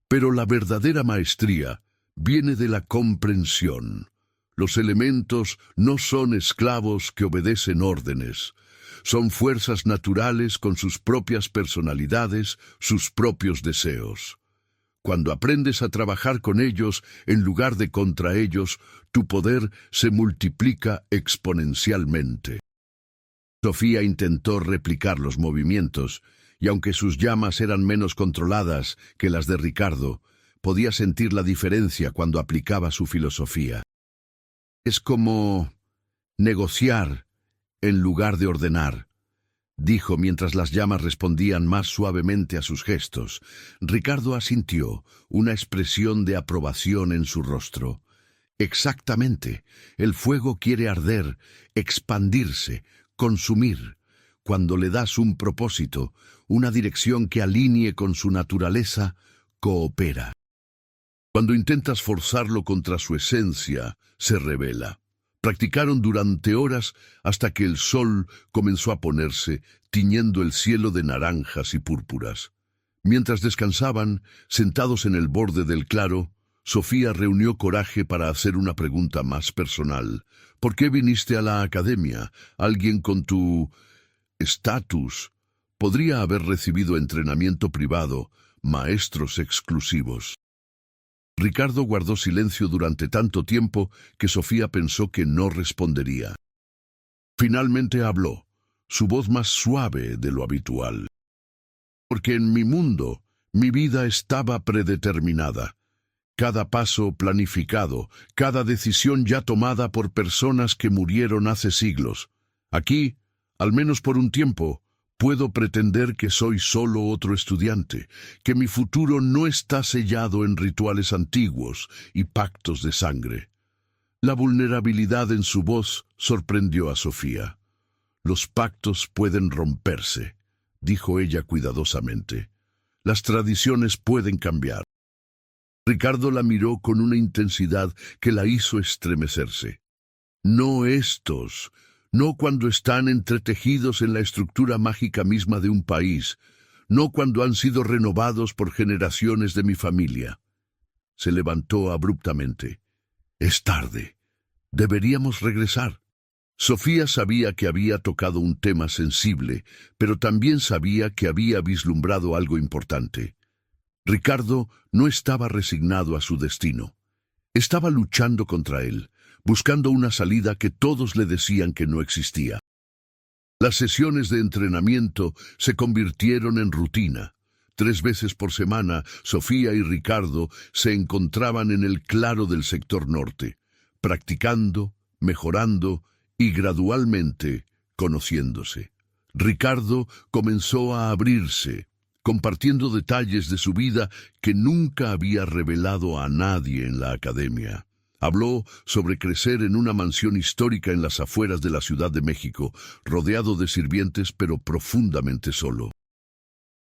pero la verdadera maestría viene de la comprensión. Los elementos no son esclavos que obedecen órdenes. Son fuerzas naturales con sus propias personalidades, sus propios deseos. Cuando aprendes a trabajar con ellos en lugar de contra ellos, tu poder se multiplica exponencialmente. Sofía intentó replicar los movimientos, y aunque sus llamas eran menos controladas que las de Ricardo, podía sentir la diferencia cuando aplicaba su filosofía. Es como negociar en lugar de ordenar, dijo mientras las llamas respondían más suavemente a sus gestos. Ricardo asintió, una expresión de aprobación en su rostro. Exactamente, el fuego quiere arder, expandirse, consumir. Cuando le das un propósito, una dirección que alinee con su naturaleza, coopera. Cuando intentas forzarlo contra su esencia, se revela. Practicaron durante horas hasta que el sol comenzó a ponerse, tiñendo el cielo de naranjas y púrpuras. Mientras descansaban, sentados en el borde del claro, Sofía reunió coraje para hacer una pregunta más personal. ¿Por qué viniste a la academia? Alguien con tu estatus podría haber recibido entrenamiento privado, maestros exclusivos. Ricardo guardó silencio durante tanto tiempo que Sofía pensó que no respondería. Finalmente habló, su voz más suave de lo habitual. Porque en mi mundo, mi vida estaba predeterminada. Cada paso planificado, cada decisión ya tomada por personas que murieron hace siglos. Aquí, al menos por un tiempo, puedo pretender que soy solo otro estudiante, que mi futuro no está sellado en rituales antiguos y pactos de sangre. La vulnerabilidad en su voz sorprendió a Sofía. Los pactos pueden romperse, dijo ella cuidadosamente. Las tradiciones pueden cambiar. Ricardo la miró con una intensidad que la hizo estremecerse. No estos, no cuando están entretejidos en la estructura mágica misma de un país, no cuando han sido renovados por generaciones de mi familia. Se levantó abruptamente. Es tarde. Deberíamos regresar. Sofía sabía que había tocado un tema sensible, pero también sabía que había vislumbrado algo importante. Ricardo no estaba resignado a su destino. Estaba luchando contra él, buscando una salida que todos le decían que no existía. Las sesiones de entrenamiento se convirtieron en rutina. 3 veces por semana, Sofía y Ricardo se encontraban en el claro del sector norte, practicando, mejorando y gradualmente conociéndose. Ricardo comenzó a abrirse, compartiendo detalles de su vida que nunca había revelado a nadie en la academia. Habló sobre crecer en una mansión histórica en las afueras de la Ciudad de México, rodeado de sirvientes pero profundamente solo.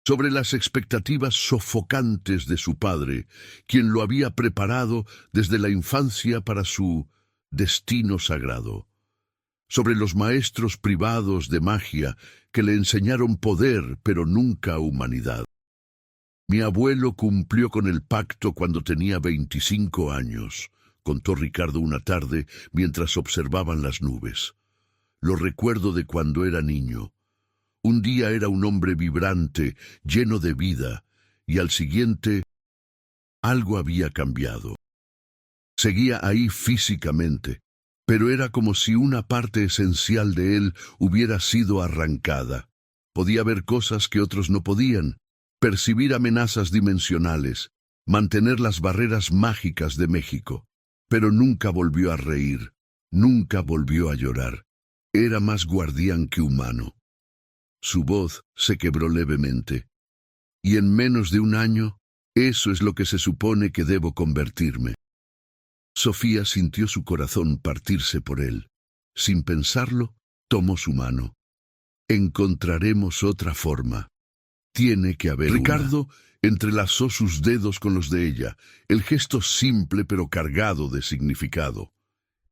Sobre las expectativas sofocantes de su padre, quien lo había preparado desde la infancia para su destino sagrado. Sobre los maestros privados de magia que le enseñaron poder pero nunca humanidad. Mi abuelo cumplió con el pacto cuando tenía 25 años, contó Ricardo una tarde mientras observaban las nubes. Lo recuerdo de cuando era niño. Un día era un hombre vibrante, lleno de vida, y al siguiente algo había cambiado. Seguía ahí físicamente, pero era como si una parte esencial de él hubiera sido arrancada. Podía ver cosas que otros no podían, percibir amenazas dimensionales, mantener las barreras mágicas de México. Pero nunca volvió a reír, nunca volvió a llorar. Era más guardián que humano. Su voz se quebró levemente. Y en menos de un año, eso es lo que se supone que debo convertirme. Sofía sintió su corazón partirse por él. Sin pensarlo, tomó su mano. Encontraremos otra forma. Tiene que haber Ricardo entrelazó sus dedos con los de ella, el gesto simple pero cargado de significado.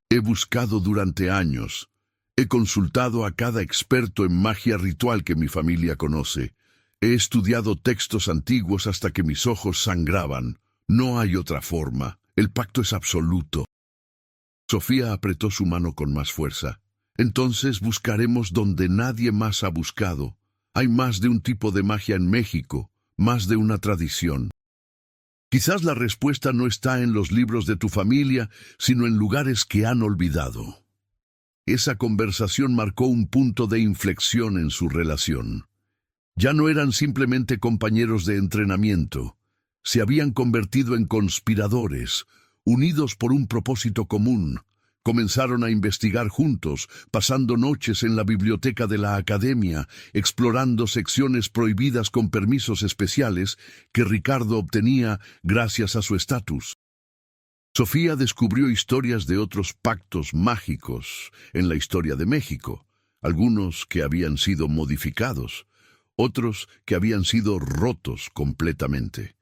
He buscado durante años. He consultado a cada experto en magia ritual que mi familia conoce. He estudiado textos antiguos hasta que mis ojos sangraban. No hay otra forma. El pacto es absoluto. Sofía apretó su mano con más fuerza. Entonces buscaremos donde nadie más ha buscado. Hay más de un tipo de magia en México, más de una tradición. Quizás la respuesta no está en los libros de tu familia, sino en lugares que han olvidado. Esa conversación marcó un punto de inflexión en su relación. Ya no eran simplemente compañeros de entrenamiento. Se habían convertido en conspiradores, unidos por un propósito común. Comenzaron a investigar juntos, pasando noches en la biblioteca de la academia, explorando secciones prohibidas con permisos especiales que Ricardo obtenía gracias a su estatus. Sofía descubrió historias de otros pactos mágicos en la historia de México, algunos que habían sido modificados, otros que habían sido rotos completamente.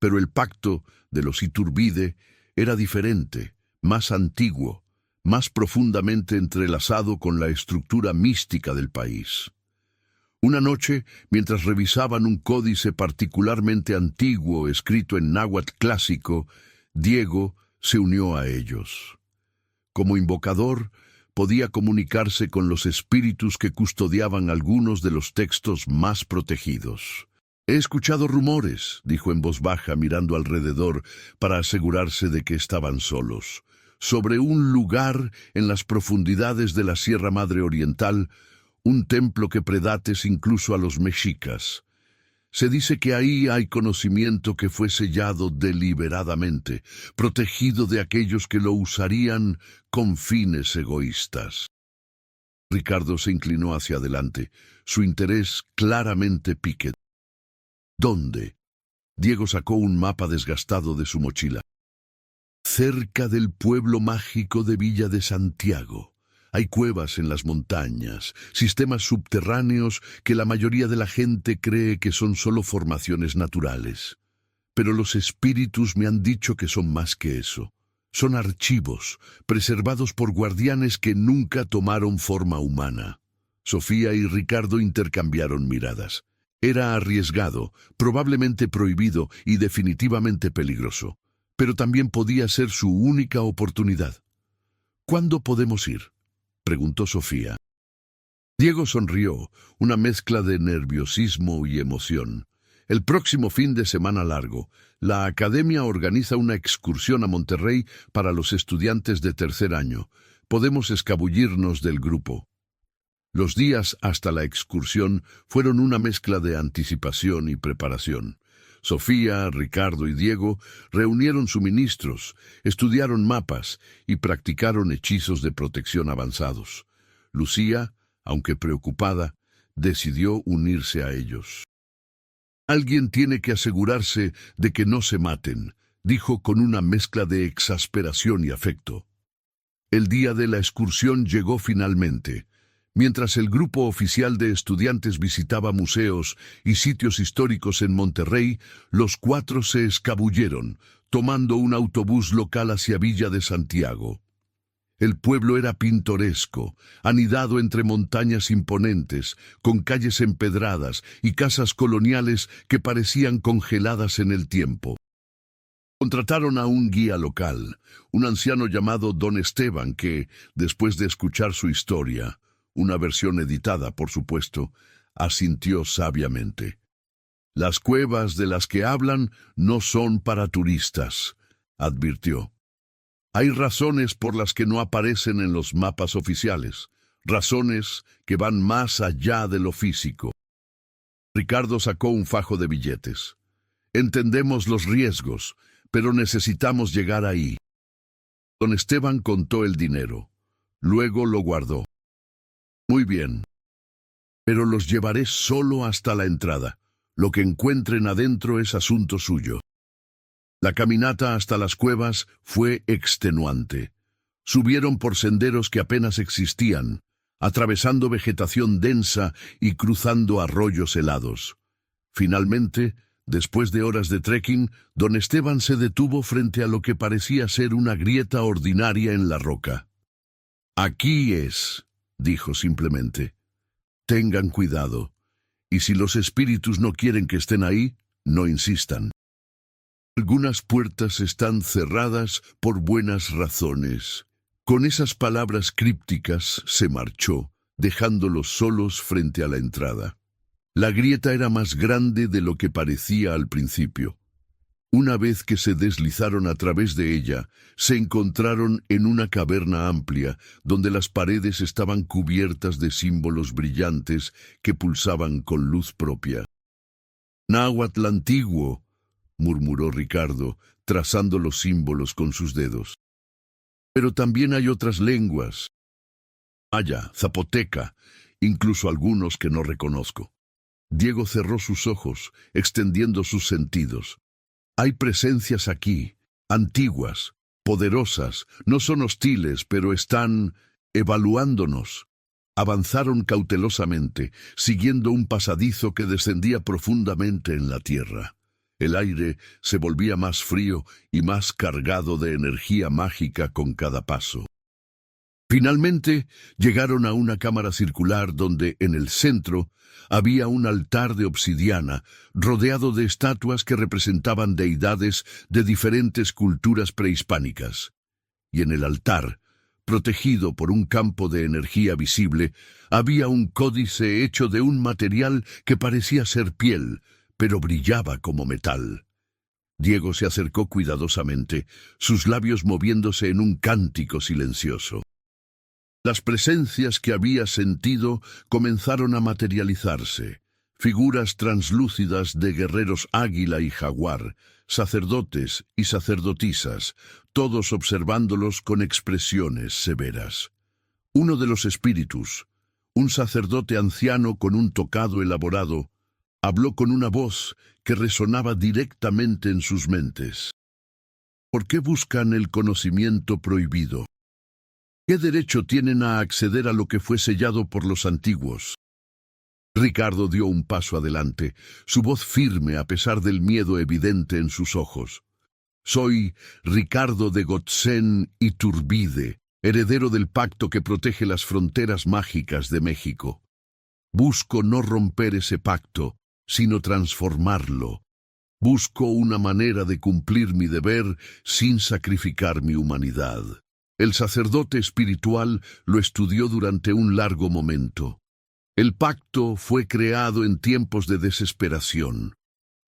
Pero el pacto de los Iturbide era diferente, más antiguo, más profundamente entrelazado con la estructura mística del país. Una noche, mientras revisaban un códice particularmente antiguo escrito en náhuatl clásico, Diego se unió a ellos. Como invocador, podía comunicarse con los espíritus que custodiaban algunos de los textos más protegidos. «He escuchado rumores», dijo en voz baja mirando alrededor para asegurarse de que estaban solos, «sobre un lugar en las profundidades de la Sierra Madre Oriental, un templo que predates incluso a los mexicas. Se dice que ahí hay conocimiento que fue sellado deliberadamente, protegido de aquellos que lo usarían con fines egoístas». Ricardo se inclinó hacia adelante, su interés claramente piquete. «¿Dónde?» Diego sacó un mapa desgastado de su mochila. «Cerca del pueblo mágico de Villa de Santiago. Hay cuevas en las montañas, sistemas subterráneos que la mayoría de la gente cree que son solo formaciones naturales. Pero los espíritus me han dicho que son más que eso. Son archivos, preservados por guardianes que nunca tomaron forma humana». Sofía y Ricardo intercambiaron miradas. Era arriesgado, probablemente prohibido y definitivamente peligroso, pero también podía ser su única oportunidad. «¿Cuándo podemos ir?», preguntó Sofía. Diego sonrió, una mezcla de nerviosismo y emoción. «El próximo fin de semana largo, la academia organiza una excursión a Monterrey para los estudiantes de tercer año. Podemos escabullirnos del grupo». Los días hasta la excursión fueron una mezcla de anticipación y preparación. Sofía, Ricardo y Diego reunieron suministros, estudiaron mapas y practicaron hechizos de protección avanzados. Lucía, aunque preocupada, decidió unirse a ellos. «Alguien tiene que asegurarse de que no se maten», dijo con una mezcla de exasperación y afecto. El día de la excursión llegó finalmente. Mientras el grupo oficial de estudiantes visitaba museos y sitios históricos en Monterrey, los cuatro se escabulleron, tomando un autobús local hacia Villa de Santiago. El pueblo era pintoresco, anidado entre montañas imponentes, con calles empedradas y casas coloniales que parecían congeladas en el tiempo. Contrataron a un guía local, un anciano llamado Don Esteban que, después de escuchar su historia, una versión editada, por supuesto, asintió sabiamente. «Las cuevas de las que hablan no son para turistas», advirtió. «Hay razones por las que no aparecen en los mapas oficiales, razones que van más allá de lo físico». Ricardo sacó un fajo de billetes. «Entendemos los riesgos, pero necesitamos llegar ahí». Don Esteban contó el dinero. Luego lo guardó. «Muy bien, pero los llevaré solo hasta la entrada. Lo que encuentren adentro es asunto suyo». La caminata hasta las cuevas fue extenuante. Subieron por senderos que apenas existían, atravesando vegetación densa y cruzando arroyos helados. Finalmente, después de horas de trekking, don Esteban se detuvo frente a lo que parecía ser una grieta ordinaria en la roca. «Aquí es», dijo simplemente. «Tengan cuidado, y si los espíritus no quieren que estén ahí, no insistan. Algunas puertas están cerradas por buenas razones. Con esas palabras crípticas se marchó, dejándolos solos frente a la entrada. La grieta era más grande de lo que parecía al principio. Una vez que se deslizaron a través de ella, se encontraron en una caverna amplia, donde las paredes estaban cubiertas de símbolos brillantes que pulsaban con luz propia. «Náhuatl antiguo», murmuró Ricardo, trazando los símbolos con sus dedos. «Pero también hay otras lenguas. Maya, zapoteca, incluso algunos que no reconozco». Diego cerró sus ojos, extendiendo sus sentidos. «Hay presencias aquí, antiguas, poderosas, no son hostiles, pero están evaluándonos». Avanzaron cautelosamente, siguiendo un pasadizo que descendía profundamente en la tierra. El aire se volvía más frío y más cargado de energía mágica con cada paso. Finalmente llegaron a una cámara circular donde, en el centro, había un altar de obsidiana rodeado de estatuas que representaban deidades de diferentes culturas prehispánicas. Y en el altar, protegido por un campo de energía visible, había un códice hecho de un material que parecía ser piel, pero brillaba como metal. Diego se acercó cuidadosamente, sus labios moviéndose en un cántico silencioso. Las presencias que había sentido comenzaron a materializarse, figuras translúcidas de guerreros águila y jaguar, sacerdotes y sacerdotisas, todos observándolos con expresiones severas. Uno de los espíritus, un sacerdote anciano con un tocado elaborado, habló con una voz que resonaba directamente en sus mentes. ¿Por qué buscan el conocimiento prohibido? ¿Qué derecho tienen a acceder a lo que fue sellado por los antiguos? Ricardo dio un paso adelante, su voz firme a pesar del miedo evidente en sus ojos. Soy Ricardo de Gotzen Iturbide, heredero del pacto que protege las fronteras mágicas de México. Busco no romper ese pacto, sino transformarlo. Busco una manera de cumplir mi deber sin sacrificar mi humanidad. El sacerdote espiritual lo estudió durante un largo momento. El pacto fue creado en tiempos de desesperación.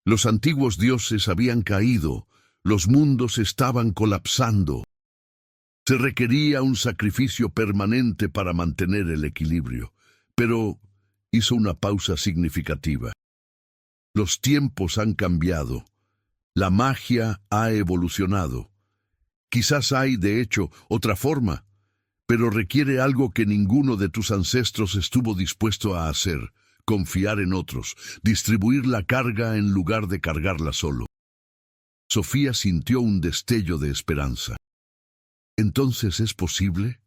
Los antiguos dioses habían caído, los mundos estaban colapsando. Se requería un sacrificio permanente para mantener el equilibrio, pero hizo una pausa significativa. Los tiempos han cambiado, la magia ha evolucionado. Quizás hay, de hecho, otra forma, pero requiere algo que ninguno de tus ancestros estuvo dispuesto a hacer: confiar en otros, distribuir la carga en lugar de cargarla solo. Sofía sintió un destello de esperanza. ¿Entonces es posible?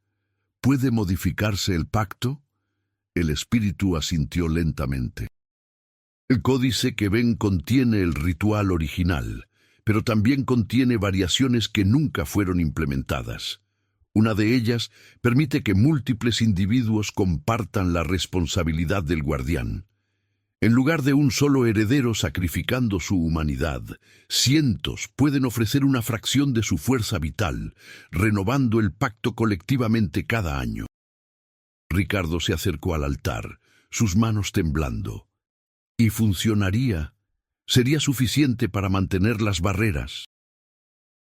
¿Puede modificarse el pacto? El espíritu asintió lentamente. El códice que ven contiene el ritual original, pero también contiene variaciones que nunca fueron implementadas. Una de ellas permite que múltiples individuos compartan la responsabilidad del guardián. En lugar de un solo heredero sacrificando su humanidad, cientos pueden ofrecer una fracción de su fuerza vital, renovando el pacto colectivamente cada año. Ricardo se acercó al altar, sus manos temblando. ¿Y funcionaría? ¿Sería suficiente para mantener las barreras?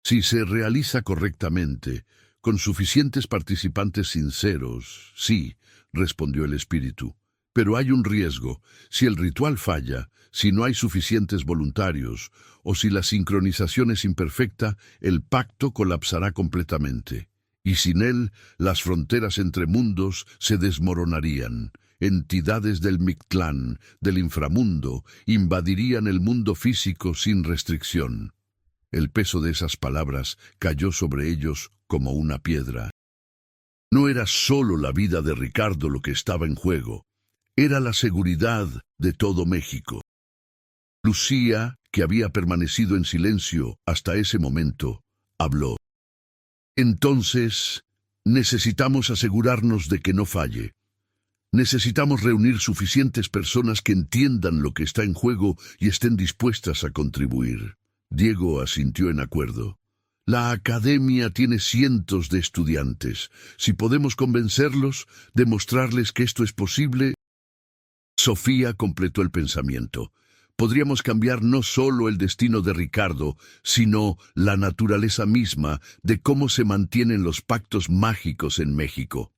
Si se realiza correctamente, con suficientes participantes sinceros, sí, respondió el espíritu. Pero hay un riesgo: si el ritual falla, si no hay suficientes voluntarios, o si la sincronización es imperfecta, el pacto colapsará completamente. Y sin él, las fronteras entre mundos se desmoronarían. Entidades del Mictlán, del inframundo, invadirían el mundo físico sin restricción. El peso de esas palabras cayó sobre ellos como una piedra. No era solo la vida de Ricardo lo que estaba en juego, era la seguridad de todo México. Lucía, que había permanecido en silencio hasta ese momento, habló. Entonces, necesitamos asegurarnos de que no falle. Necesitamos reunir suficientes personas que entiendan lo que está en juego y estén dispuestas a contribuir. Diego asintió en acuerdo. La academia tiene cientos de estudiantes. Si podemos convencerlos, demostrarles que esto es posible. Sofía completó el pensamiento. Podríamos cambiar no solo el destino de Ricardo, sino la naturaleza misma de cómo se mantienen los pactos mágicos en México.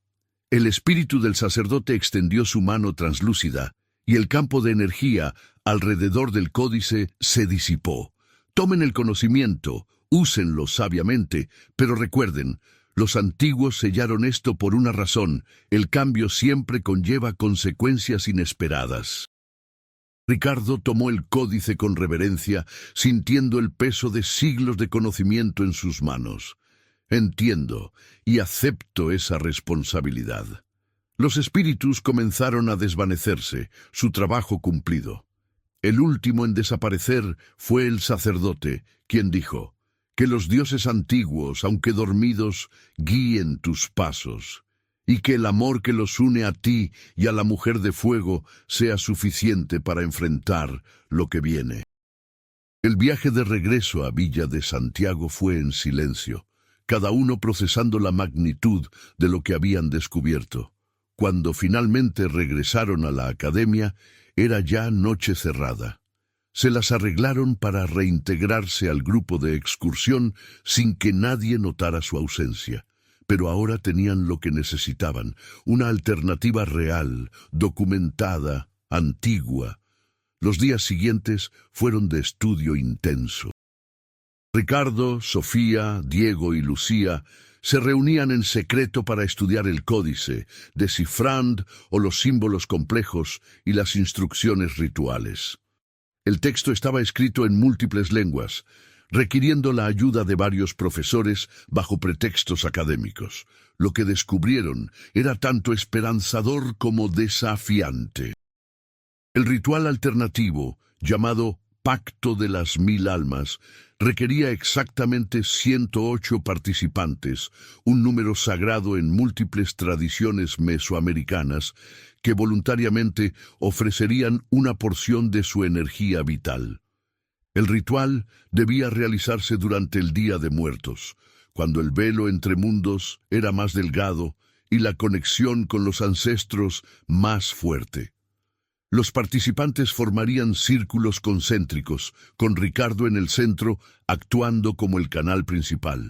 El espíritu del sacerdote extendió su mano translúcida, y el campo de energía alrededor del códice se disipó. Tomen el conocimiento, úsenlo sabiamente, pero recuerden, los antiguos sellaron esto por una razón: el cambio siempre conlleva consecuencias inesperadas. Ricardo tomó el códice con reverencia, sintiendo el peso de siglos de conocimiento en sus manos. Entiendo y acepto esa responsabilidad. Los espíritus comenzaron a desvanecerse, su trabajo cumplido. El último en desaparecer fue el sacerdote, quien dijo: que los dioses antiguos, aunque dormidos, guíen tus pasos, y que el amor que los une a ti y a la mujer de fuego sea suficiente para enfrentar lo que viene. El viaje de regreso a Villa de Santiago fue en silencio, cada uno procesando la magnitud de lo que habían descubierto. Cuando finalmente regresaron a la academia, era ya noche cerrada. Se las arreglaron para reintegrarse al grupo de excursión sin que nadie notara su ausencia. Pero ahora tenían lo que necesitaban: una alternativa real, documentada, antigua. Los días siguientes fueron de estudio intenso. Ricardo, Sofía, Diego y Lucía se reunían en secreto para estudiar el códice, descifrando los símbolos complejos y las instrucciones rituales. El texto estaba escrito en múltiples lenguas, requiriendo la ayuda de varios profesores bajo pretextos académicos. Lo que descubrieron era tanto esperanzador como desafiante. El ritual alternativo, llamado Pacto de las 1000 Almas, requería exactamente 108 participantes, un número sagrado en múltiples tradiciones mesoamericanas, que voluntariamente ofrecerían una porción de su energía vital. El ritual debía realizarse durante el Día de Muertos, cuando el velo entre mundos era más delgado y la conexión con los ancestros más fuerte. Los participantes formarían círculos concéntricos, con Ricardo en el centro, actuando como el canal principal.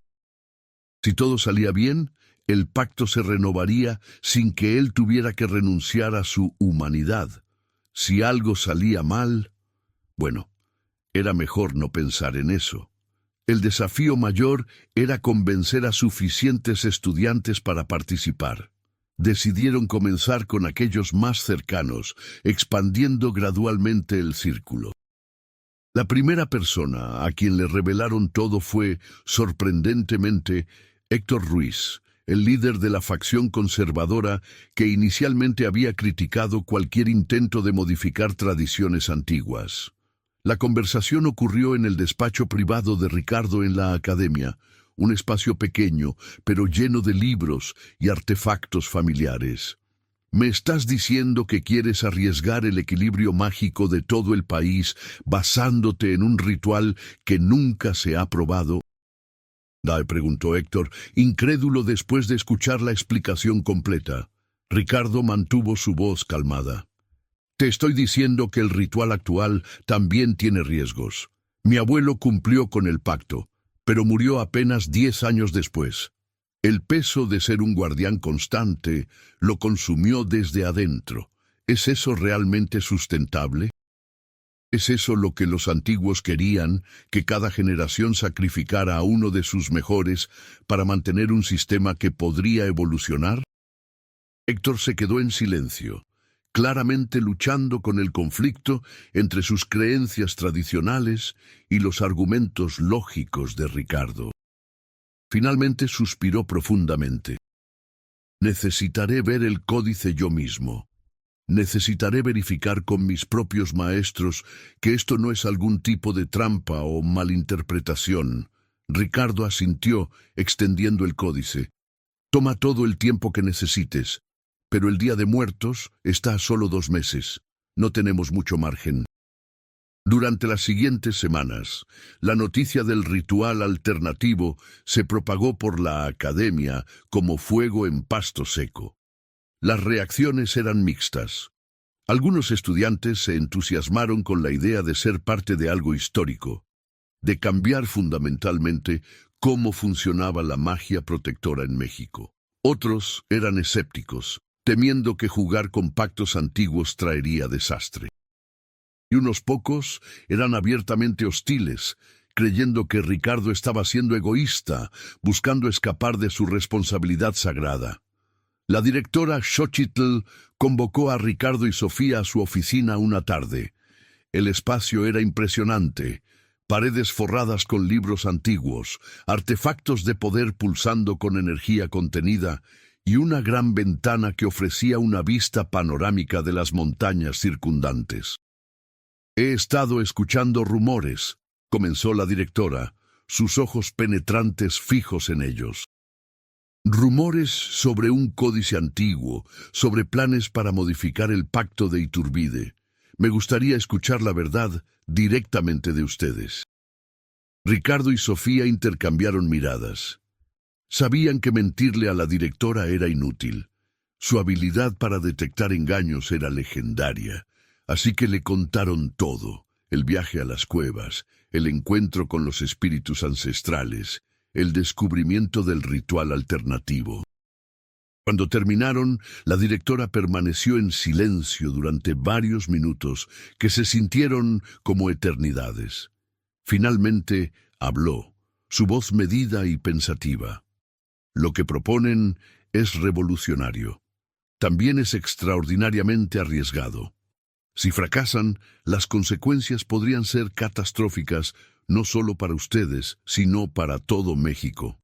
Si todo salía bien, el pacto se renovaría sin que él tuviera que renunciar a su humanidad. Si algo salía mal, bueno, era mejor no pensar en eso. El desafío mayor era convencer a suficientes estudiantes para participar. Decidieron comenzar con aquellos más cercanos, expandiendo gradualmente el círculo. La primera persona a quien le revelaron todo fue, sorprendentemente, Héctor Ruiz, el líder de la facción conservadora que inicialmente había criticado cualquier intento de modificar tradiciones antiguas. La conversación ocurrió en el despacho privado de Ricardo en la academia, un espacio pequeño, pero lleno de libros y artefactos familiares. ¿Me estás diciendo que quieres arriesgar el equilibrio mágico de todo el país basándote en un ritual que nunca se ha probado? Preguntó Héctor, incrédulo después de escuchar la explicación completa. Ricardo mantuvo su voz calmada. Te estoy diciendo que el ritual actual también tiene riesgos. Mi abuelo cumplió con el pacto, pero murió apenas 10 años después. El peso de ser un guardián constante lo consumió desde adentro. ¿Es eso realmente sustentable? ¿Es eso lo que los antiguos querían, que cada generación sacrificara a uno de sus mejores para mantener un sistema que podría evolucionar? Héctor se quedó en silencio, claramente luchando con el conflicto entre sus creencias tradicionales y los argumentos lógicos de Ricardo. Finalmente suspiró profundamente. Necesitaré ver el códice yo mismo. Necesitaré verificar con mis propios maestros que esto no es algún tipo de trampa o malinterpretación. Ricardo asintió, extendiendo el códice. Toma todo el tiempo que necesites, pero el Día de Muertos está a solo 2 meses. No tenemos mucho margen. Durante las siguientes semanas, la noticia del ritual alternativo se propagó por la academia como fuego en pasto seco. Las reacciones eran mixtas. Algunos estudiantes se entusiasmaron con la idea de ser parte de algo histórico, de cambiar fundamentalmente cómo funcionaba la magia protectora en México. Otros eran escépticos, temiendo que jugar con pactos antiguos traería desastre. Y unos pocos eran abiertamente hostiles, creyendo que Ricardo estaba siendo egoísta, buscando escapar de su responsabilidad sagrada. La directora Xochitl convocó a Ricardo y Sofía a su oficina una tarde. El espacio era impresionante. Paredes forradas con libros antiguos, artefactos de poder pulsando con energía contenida y una gran ventana que ofrecía una vista panorámica de las montañas circundantes. «He estado escuchando rumores», comenzó la directora, sus ojos penetrantes fijos en ellos. Rumores sobre un códice antiguo, sobre planes para modificar el pacto de Iturbide. Me gustaría escuchar la verdad directamente de ustedes. Ricardo y Sofía intercambiaron miradas. Sabían que mentirle a la directora era inútil. Su habilidad para detectar engaños era legendaria, así que le contaron todo: el viaje a las cuevas, el encuentro con los espíritus ancestrales, el descubrimiento del ritual alternativo. Cuando terminaron, la directora permaneció en silencio durante varios minutos que se sintieron como eternidades. Finalmente habló, su voz medida y pensativa. Lo que proponen es revolucionario. También es extraordinariamente arriesgado. Si fracasan, las consecuencias podrían ser catastróficas, no solo para ustedes, sino para todo México.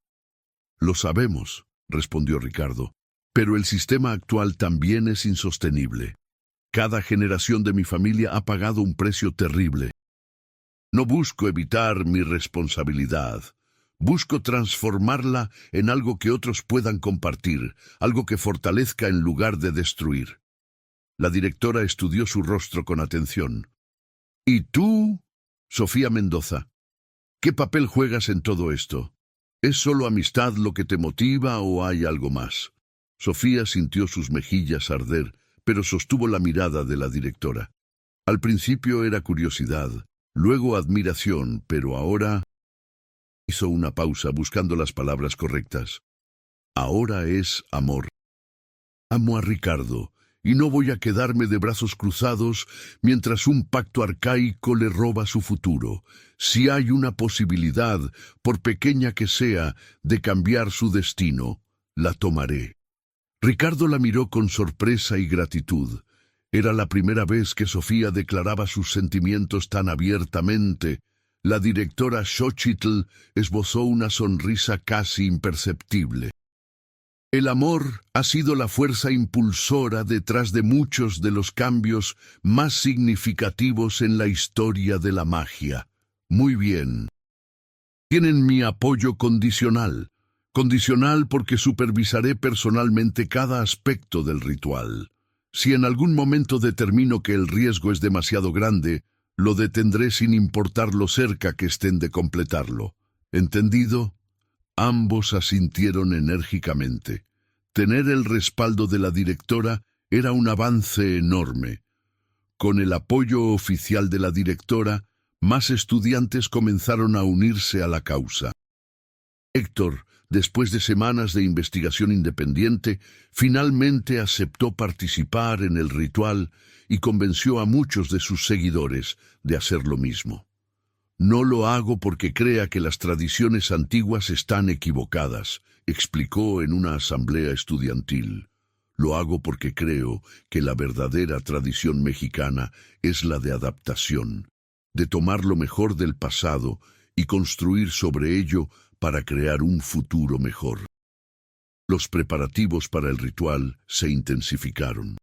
Lo sabemos, respondió Ricardo, pero el sistema actual también es insostenible. Cada generación de mi familia ha pagado un precio terrible. No busco evitar mi responsabilidad. Busco transformarla en algo que otros puedan compartir, algo que fortalezca en lugar de destruir. La directora estudió su rostro con atención. ¿Y tú, Sofía Mendoza? ¿Qué papel juegas en todo esto? ¿Es solo amistad lo que te motiva o hay algo más? Sofía sintió sus mejillas arder, pero sostuvo la mirada de la directora. Al principio era curiosidad, luego admiración, pero ahora... Hizo una pausa buscando las palabras correctas. Ahora es amor. Amo a Ricardo, y no voy a quedarme de brazos cruzados mientras un pacto arcaico le roba su futuro. Si hay una posibilidad, por pequeña que sea, de cambiar su destino, la tomaré. Ricardo la miró con sorpresa y gratitud. Era la primera vez que Sofía declaraba sus sentimientos tan abiertamente. La directora Xochitl esbozó una sonrisa casi imperceptible. El amor ha sido la fuerza impulsora detrás de muchos de los cambios más significativos en la historia de la magia. Muy bien. Tienen mi apoyo condicional. Condicional porque supervisaré personalmente cada aspecto del ritual. Si en algún momento determino que el riesgo es demasiado grande, lo detendré sin importar lo cerca que estén de completarlo. ¿Entendido? Ambos asintieron enérgicamente. Tener el respaldo de la directora era un avance enorme. Con el apoyo oficial de la directora, más estudiantes comenzaron a unirse a la causa. Héctor, después de semanas de investigación independiente, finalmente aceptó participar en el ritual y convenció a muchos de sus seguidores de hacer lo mismo. No lo hago porque crea que las tradiciones antiguas están equivocadas, explicó en una asamblea estudiantil. Lo hago porque creo que la verdadera tradición mexicana es la de adaptación, de tomar lo mejor del pasado y construir sobre ello para crear un futuro mejor. Los preparativos para el ritual se intensificaron.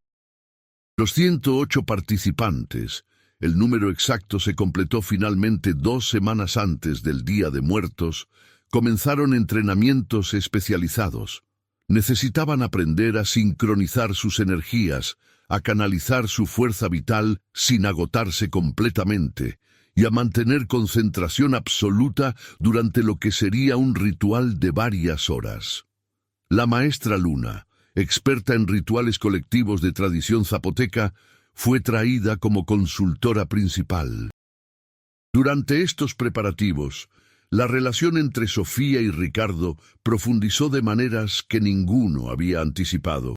Los 108 participantes, el número exacto se completó finalmente 2 semanas antes del Día de Muertos, comenzaron entrenamientos especializados. Necesitaban aprender a sincronizar sus energías, a canalizar su fuerza vital sin agotarse completamente y a mantener concentración absoluta durante lo que sería un ritual de varias horas. La maestra Luna, experta en rituales colectivos de tradición zapoteca, fue traída como consultora principal. Durante estos preparativos, la relación entre Sofía y Ricardo profundizó de maneras que ninguno había anticipado.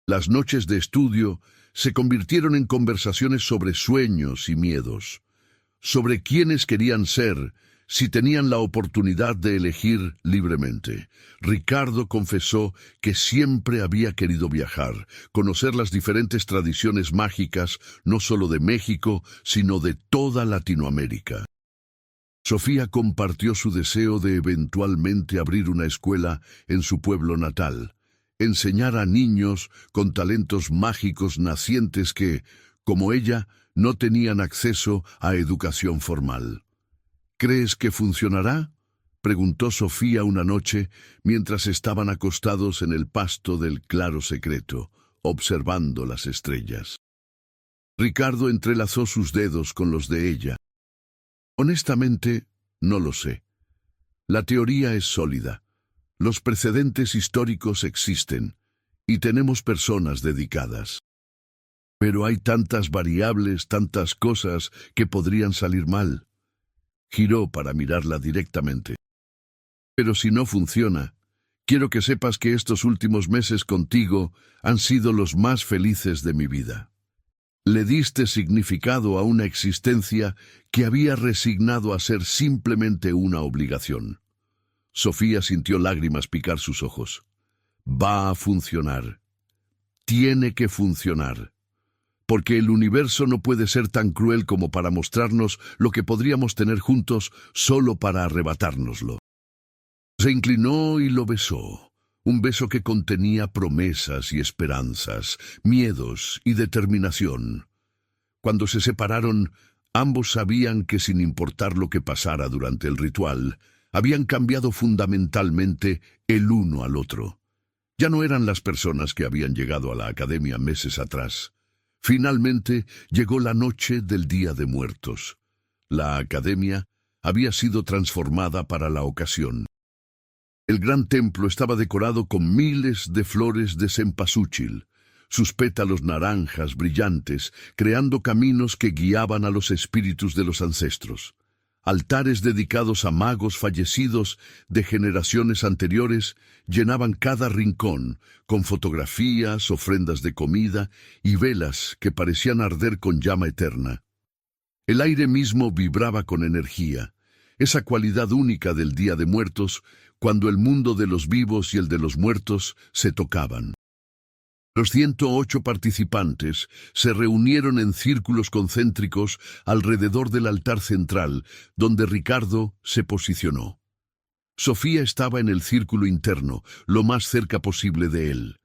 Las noches de estudio se convirtieron en conversaciones sobre sueños y miedos, sobre quiénes querían ser si tenían la oportunidad de elegir libremente. Ricardo confesó que siempre había querido viajar, conocer las diferentes tradiciones mágicas, no solo de México, sino de toda Latinoamérica. Sofía compartió su deseo de eventualmente abrir una escuela en su pueblo natal, enseñar a niños con talentos mágicos nacientes que, como ella, no tenían acceso a educación formal. ¿Crees que funcionará?, preguntó Sofía una noche mientras estaban acostados en el pasto del claro secreto, observando las estrellas. Ricardo entrelazó sus dedos con los de ella. Honestamente, no lo sé. La teoría es sólida. Los precedentes históricos existen, y tenemos personas dedicadas. Pero hay tantas variables, tantas cosas que podrían salir mal. Giró para mirarla directamente. Pero si no funciona, quiero que sepas que estos últimos meses contigo han sido los más felices de mi vida. Le diste significado a una existencia que había resignado a ser simplemente una obligación. Sofía sintió lágrimas picar sus ojos. Va a funcionar. Tiene que funcionar. Porque el universo no puede ser tan cruel como para mostrarnos lo que podríamos tener juntos solo para arrebatárnoslo. Se inclinó y lo besó, un beso que contenía promesas y esperanzas, miedos y determinación. Cuando se separaron, ambos sabían que sin importar lo que pasara durante el ritual, habían cambiado fundamentalmente el uno al otro. Ya no eran las personas que habían llegado a la academia meses atrás. Finalmente llegó la noche del Día de Muertos. La academia había sido transformada para la ocasión. El gran templo estaba decorado con miles de flores de cempasúchil, sus pétalos naranjas brillantes, creando caminos que guiaban a los espíritus de los ancestros. Altares dedicados a magos fallecidos de generaciones anteriores llenaban cada rincón, con fotografías, ofrendas de comida y velas que parecían arder con llama eterna. El aire mismo vibraba con energía, esa cualidad única del Día de Muertos, cuando el mundo de los vivos y el de los muertos se tocaban. Los 108 participantes se reunieron en círculos concéntricos alrededor del altar central, donde Ricardo se posicionó. Sofía estaba en el círculo interno, lo más cerca posible de él.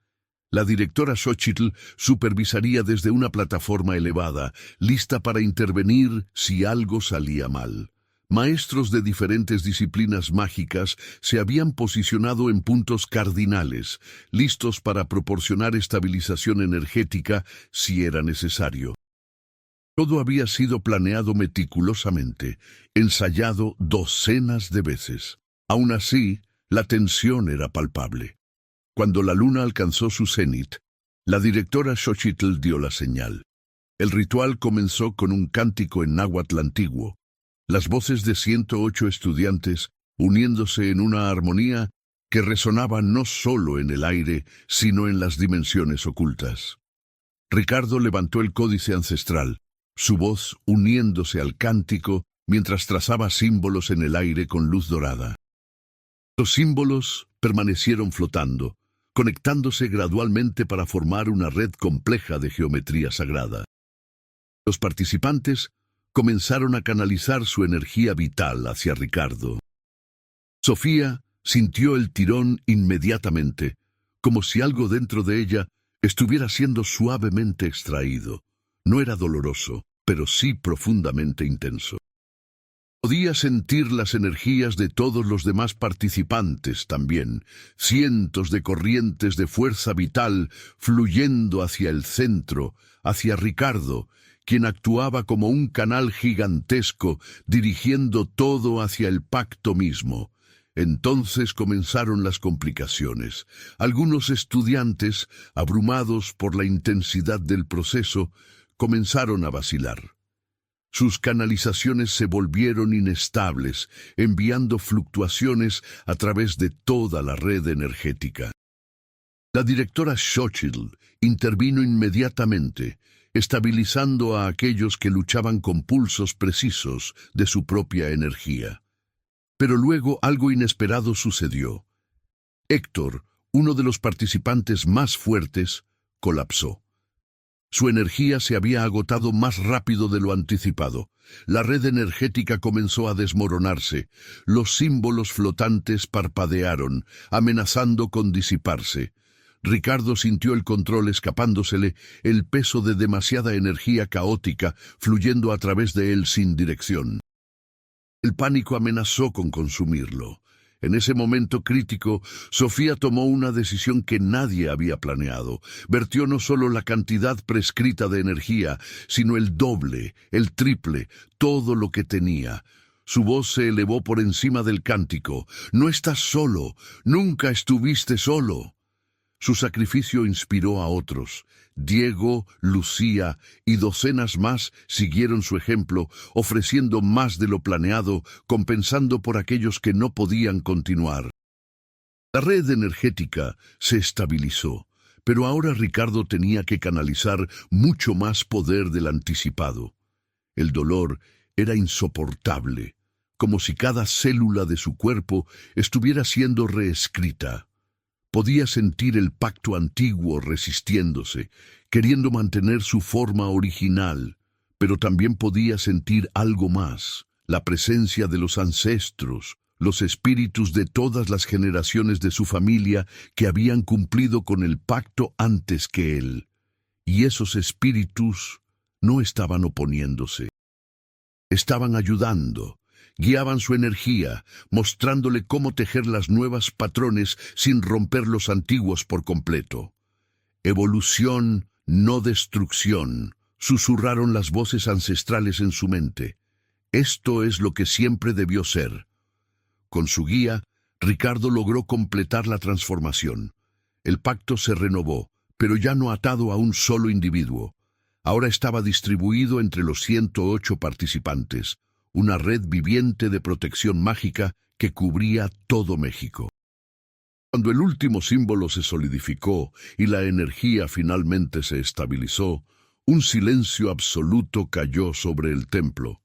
La directora Xochitl supervisaría desde una plataforma elevada, lista para intervenir si algo salía mal. Maestros de diferentes disciplinas mágicas se habían posicionado en puntos cardinales, listos para proporcionar estabilización energética si era necesario. Todo había sido planeado meticulosamente, ensayado docenas de veces. Aún así, la tensión era palpable. Cuando la luna alcanzó su cenit, la directora Xochitl dio la señal. El ritual comenzó con un cántico en náhuatl antiguo, las voces de 108 estudiantes uniéndose en una armonía que resonaba no solo en el aire, sino en las dimensiones ocultas. Ricardo levantó el códice ancestral, su voz uniéndose al cántico mientras trazaba símbolos en el aire con luz dorada. Los símbolos permanecieron flotando, conectándose gradualmente para formar una red compleja de geometría sagrada. Los participantes comenzaron a canalizar su energía vital hacia Ricardo. Sofía sintió el tirón inmediatamente, como si algo dentro de ella estuviera siendo suavemente extraído. No era doloroso, pero sí profundamente intenso. Podía sentir las energías de todos los demás participantes también, cientos de corrientes de fuerza vital fluyendo hacia el centro, hacia Ricardo, quien actuaba como un canal gigantesco, dirigiendo todo hacia el pacto mismo. Entonces comenzaron las complicaciones. Algunos estudiantes, abrumados por la intensidad del proceso, comenzaron a vacilar. Sus canalizaciones se volvieron inestables, enviando fluctuaciones a través de toda la red energética. La directora Xochitl intervino inmediatamente, estabilizando a aquellos que luchaban con pulsos precisos de su propia energía. Pero luego algo inesperado sucedió. Héctor, uno de los participantes más fuertes, colapsó. Su energía se había agotado más rápido de lo anticipado. La red energética comenzó a desmoronarse. Los símbolos flotantes parpadearon, amenazando con disiparse. Ricardo sintió el control escapándosele, el peso de demasiada energía caótica fluyendo a través de él sin dirección. El pánico amenazó con consumirlo. En ese momento crítico, Sofía tomó una decisión que nadie había planeado. Vertió no solo la cantidad prescrita de energía, sino el doble, el triple, todo lo que tenía. Su voz se elevó por encima del cántico. «No estás solo, nunca estuviste solo». Su sacrificio inspiró a otros. Diego, Lucía y docenas más siguieron su ejemplo, ofreciendo más de lo planeado, compensando por aquellos que no podían continuar. La red energética se estabilizó, pero ahora Ricardo tenía que canalizar mucho más poder del anticipado. El dolor era insoportable, como si cada célula de su cuerpo estuviera siendo reescrita. Podía sentir el pacto antiguo resistiéndose, queriendo mantener su forma original, pero también podía sentir algo más, la presencia de los ancestros, los espíritus de todas las generaciones de su familia que habían cumplido con el pacto antes que él. Y esos espíritus no estaban oponiéndose, estaban ayudando. Guiaban su energía, mostrándole cómo tejer las nuevas patrones sin romper los antiguos por completo. Evolución, no destrucción, susurraron las voces ancestrales en su mente. Esto es lo que siempre debió ser. Con su guía, Ricardo logró completar la transformación. El pacto se renovó, pero ya no atado a un solo individuo. Ahora estaba distribuido entre los 108 participantes. Una red viviente de protección mágica que cubría todo México. Cuando el último símbolo se solidificó y la energía finalmente se estabilizó, un silencio absoluto cayó sobre el templo.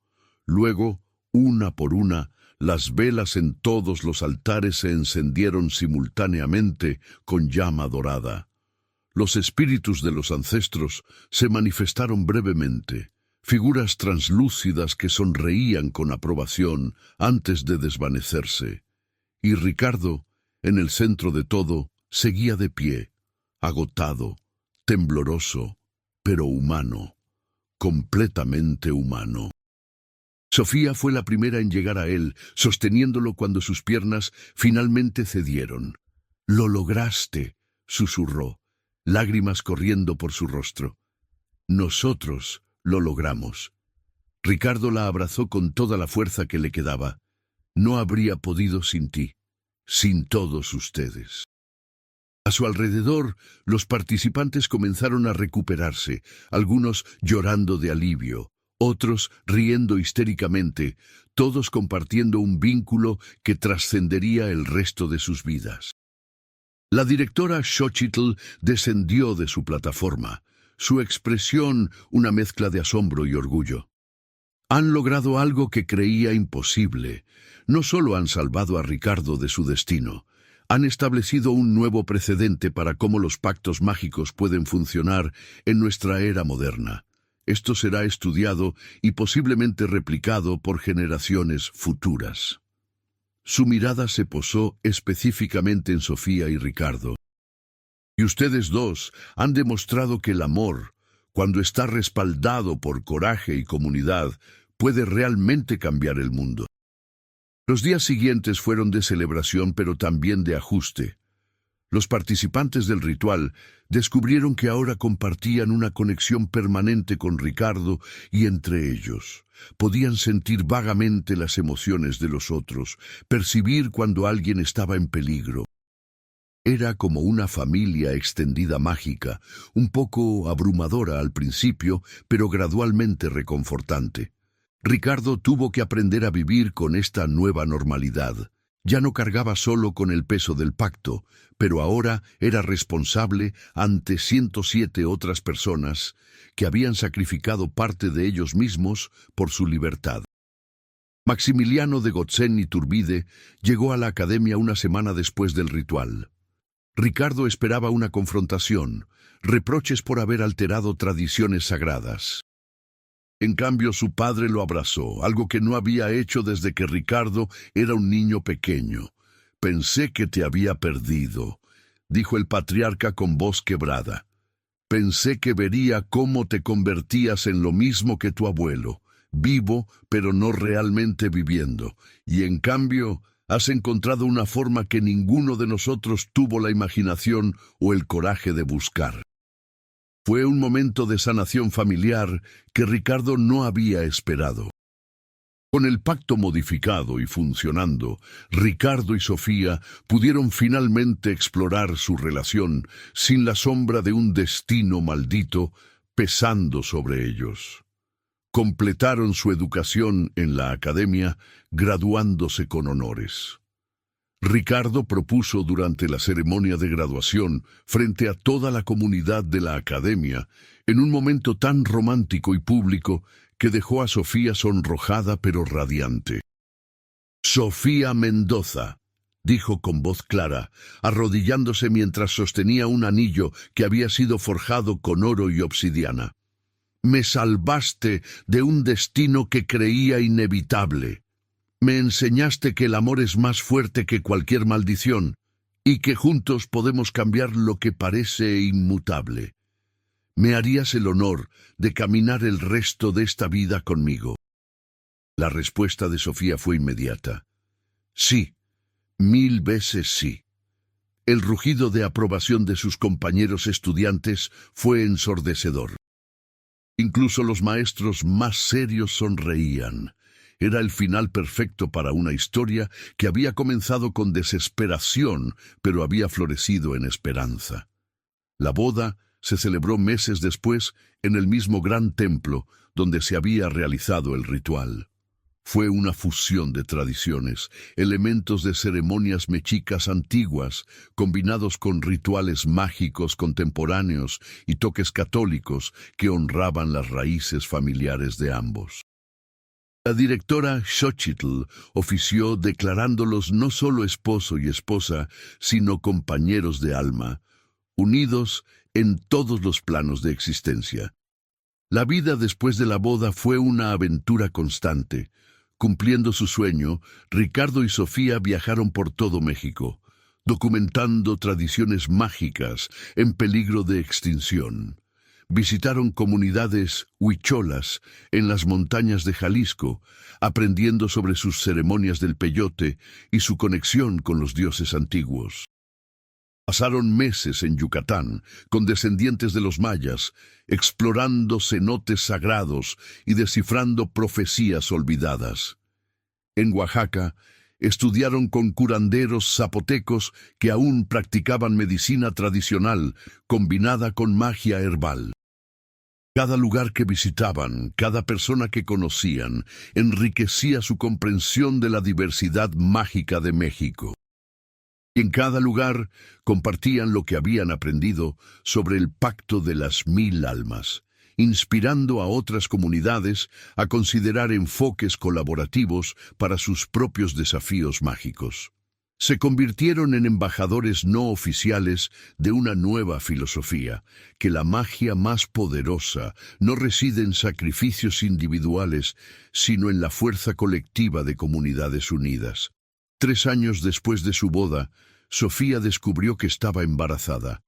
Luego, una por una, las velas en todos los altares se encendieron simultáneamente con llama dorada. Los espíritus de los ancestros se manifestaron brevemente. Figuras translúcidas que sonreían con aprobación antes de desvanecerse. Y Ricardo, en el centro de todo, seguía de pie, agotado, tembloroso, pero humano, completamente humano. Sofía fue la primera en llegar a él, sosteniéndolo cuando sus piernas finalmente cedieron. «Lo lograste», susurró, lágrimas corriendo por su rostro. «Nosotros lo logramos». Ricardo la abrazó con toda la fuerza que le quedaba. «No habría podido sin ti, sin todos ustedes». A su alrededor, los participantes comenzaron a recuperarse, algunos llorando de alivio, otros riendo histéricamente, todos compartiendo un vínculo que trascendería el resto de sus vidas. La directora Xochitl descendió de su plataforma, su expresión una mezcla de asombro y orgullo. Han logrado algo que creía imposible. No solo han salvado a Ricardo de su destino, han establecido un nuevo precedente para cómo los pactos mágicos pueden funcionar en nuestra era moderna. Esto será estudiado y posiblemente replicado por generaciones futuras. Su mirada se posó específicamente en Sofía y Ricardo. Y ustedes dos han demostrado que el amor, cuando está respaldado por coraje y comunidad, puede realmente cambiar el mundo. Los días siguientes fueron de celebración, pero también de ajuste. Los participantes del ritual descubrieron que ahora compartían una conexión permanente con Ricardo y entre ellos. Podían sentir vagamente las emociones de los otros, percibir cuando alguien estaba en peligro. Era como una familia extendida mágica, un poco abrumadora al principio, pero gradualmente reconfortante. Ricardo tuvo que aprender a vivir con esta nueva normalidad. Ya no cargaba solo con el peso del pacto, pero ahora era responsable ante 107 otras personas que habían sacrificado parte de ellos mismos por su libertad. Maximiliano de Gotzen Iturbide llegó a la academia una semana después del ritual. Ricardo esperaba una confrontación, reproches por haber alterado tradiciones sagradas. En cambio, su padre lo abrazó, algo que no había hecho desde que Ricardo era un niño pequeño. «Pensé que te había perdido», dijo el patriarca con voz quebrada. «Pensé que vería cómo te convertías en lo mismo que tu abuelo, vivo pero no realmente viviendo, y en cambio has encontrado una forma que ninguno de nosotros tuvo la imaginación o el coraje de buscar». Fue un momento de sanación familiar que Ricardo no había esperado. Con el pacto modificado y funcionando, Ricardo y Sofía pudieron finalmente explorar su relación sin la sombra de un destino maldito pesando sobre ellos. Completaron su educación en la academia, graduándose con honores. Ricardo propuso durante la ceremonia de graduación, frente a toda la comunidad de la academia, en un momento tan romántico y público que dejó a Sofía sonrojada pero radiante. «Sofía Mendoza», dijo con voz clara, arrodillándose mientras sostenía un anillo que había sido forjado con oro y obsidiana. «Me salvaste de un destino que creía inevitable. Me enseñaste que el amor es más fuerte que cualquier maldición y que juntos podemos cambiar lo que parece inmutable. ¿Me harías el honor de caminar el resto de esta vida conmigo?» La respuesta de Sofía fue inmediata. «Sí, 1000 veces sí». El rugido de aprobación de sus compañeros estudiantes fue ensordecedor. Incluso los maestros más serios sonreían. Era el final perfecto para una historia que había comenzado con desesperación, pero había florecido en esperanza. La boda se celebró meses después en el mismo gran templo donde se había realizado el ritual. Fue una fusión de tradiciones, elementos de ceremonias mexicas antiguas, combinados con rituales mágicos contemporáneos y toques católicos que honraban las raíces familiares de ambos. La directora Xochitl ofició declarándolos no solo esposo y esposa, sino compañeros de alma, unidos en todos los planos de existencia. La vida después de la boda fue una aventura constante. Cumpliendo su sueño, Ricardo y Sofía viajaron por todo México, documentando tradiciones mágicas en peligro de extinción. Visitaron comunidades huicholas en las montañas de Jalisco, aprendiendo sobre sus ceremonias del peyote y su conexión con los dioses antiguos. Pasaron meses en Yucatán, con descendientes de los mayas, explorando cenotes sagrados y descifrando profecías olvidadas. En Oaxaca, estudiaron con curanderos zapotecos que aún practicaban medicina tradicional combinada con magia herbal. Cada lugar que visitaban, cada persona que conocían, enriquecía su comprensión de la diversidad mágica de México. Y en cada lugar compartían lo que habían aprendido sobre el pacto de las 1000 almas, inspirando a otras comunidades a considerar enfoques colaborativos para sus propios desafíos mágicos. Se convirtieron en embajadores no oficiales de una nueva filosofía, que la magia más poderosa no reside en sacrificios individuales, sino en la fuerza colectiva de comunidades unidas. 3 años después de su boda, Sofía descubrió que estaba embarazada.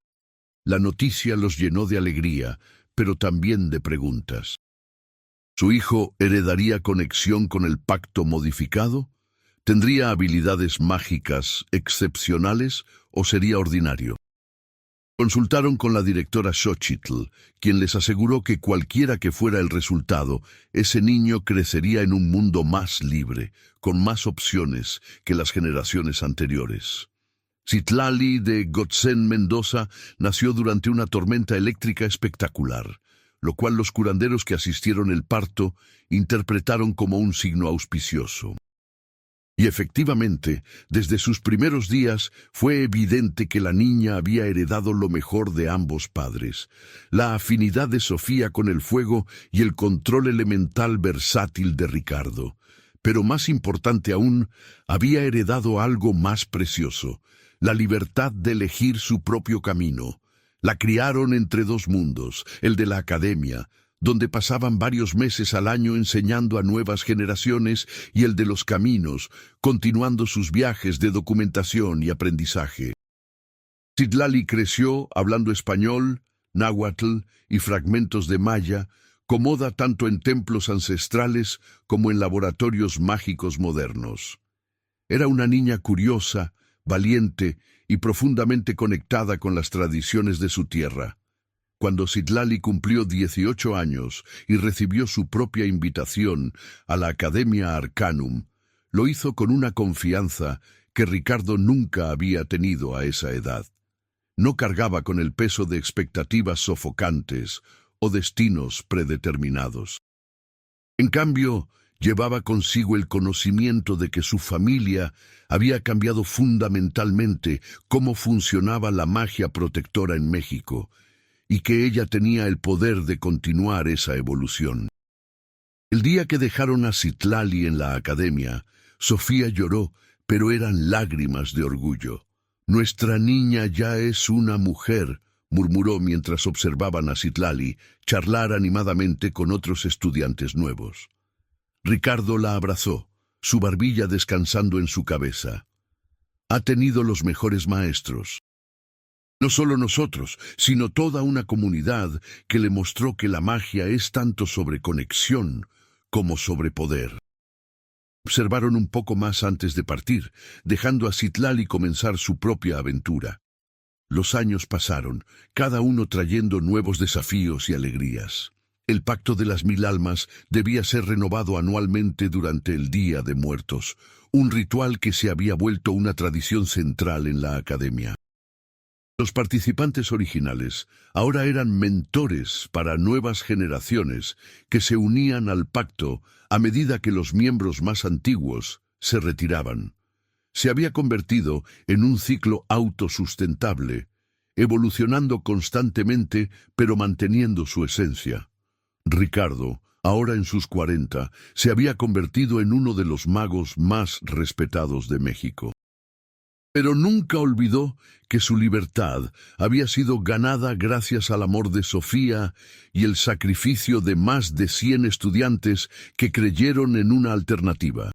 La noticia los llenó de alegría, pero también de preguntas. ¿Su hijo heredaría conexión con el pacto modificado? ¿Tendría habilidades mágicas excepcionales o sería ordinario? Consultaron con la directora Xochitl, quien les aseguró que cualquiera que fuera el resultado, ese niño crecería en un mundo más libre, con más opciones que las generaciones anteriores. Citlali de Gotzen Mendoza nació durante una tormenta eléctrica espectacular, lo cual los curanderos que asistieron el parto interpretaron como un signo auspicioso. Y efectivamente, desde sus primeros días fue evidente que la niña había heredado lo mejor de ambos padres, la afinidad de Sofía con el fuego y el control elemental versátil de Ricardo. Pero más importante aún, había heredado algo más precioso, la libertad de elegir su propio camino. La criaron entre dos mundos, el de la academia, donde pasaban varios meses al año enseñando a nuevas generaciones, y el de los caminos, continuando sus viajes de documentación y aprendizaje. Citlali creció hablando español, náhuatl y fragmentos de maya, cómoda tanto en templos ancestrales como en laboratorios mágicos modernos. Era una niña curiosa, valiente y profundamente conectada con las tradiciones de su tierra. Cuando Citlali cumplió 18 años y recibió su propia invitación a la Academia Arcanum, lo hizo con una confianza que Ricardo nunca había tenido a esa edad. No cargaba con el peso de expectativas sofocantes o destinos predeterminados. En cambio, llevaba consigo el conocimiento de que su familia había cambiado fundamentalmente cómo funcionaba la magia protectora en México, y que ella tenía el poder de continuar esa evolución. El día que dejaron a Citlali en la academia, Sofía lloró, pero eran lágrimas de orgullo. «Nuestra niña ya es una mujer», murmuró mientras observaban a Citlali charlar animadamente con otros estudiantes nuevos. Ricardo la abrazó, su barbilla descansando en su cabeza. «Ha tenido los mejores maestros. No solo nosotros, sino toda una comunidad que le mostró que la magia es tanto sobre conexión como sobre poder». Observaron un poco más antes de partir, dejando a Citlali comenzar su propia aventura. Los años pasaron, cada uno trayendo nuevos desafíos y alegrías. El Pacto de las 1000 Almas debía ser renovado anualmente durante el Día de Muertos, un ritual que se había vuelto una tradición central en la academia. Los participantes originales ahora eran mentores para nuevas generaciones que se unían al pacto a medida que los miembros más antiguos se retiraban. Se había convertido en un ciclo autosustentable, evolucionando constantemente pero manteniendo su esencia. Ricardo, ahora en sus 40, se había convertido en uno de los magos más respetados de México. Pero nunca olvidó que su libertad había sido ganada gracias al amor de Sofía y el sacrificio de más de 100 estudiantes que creyeron en una alternativa.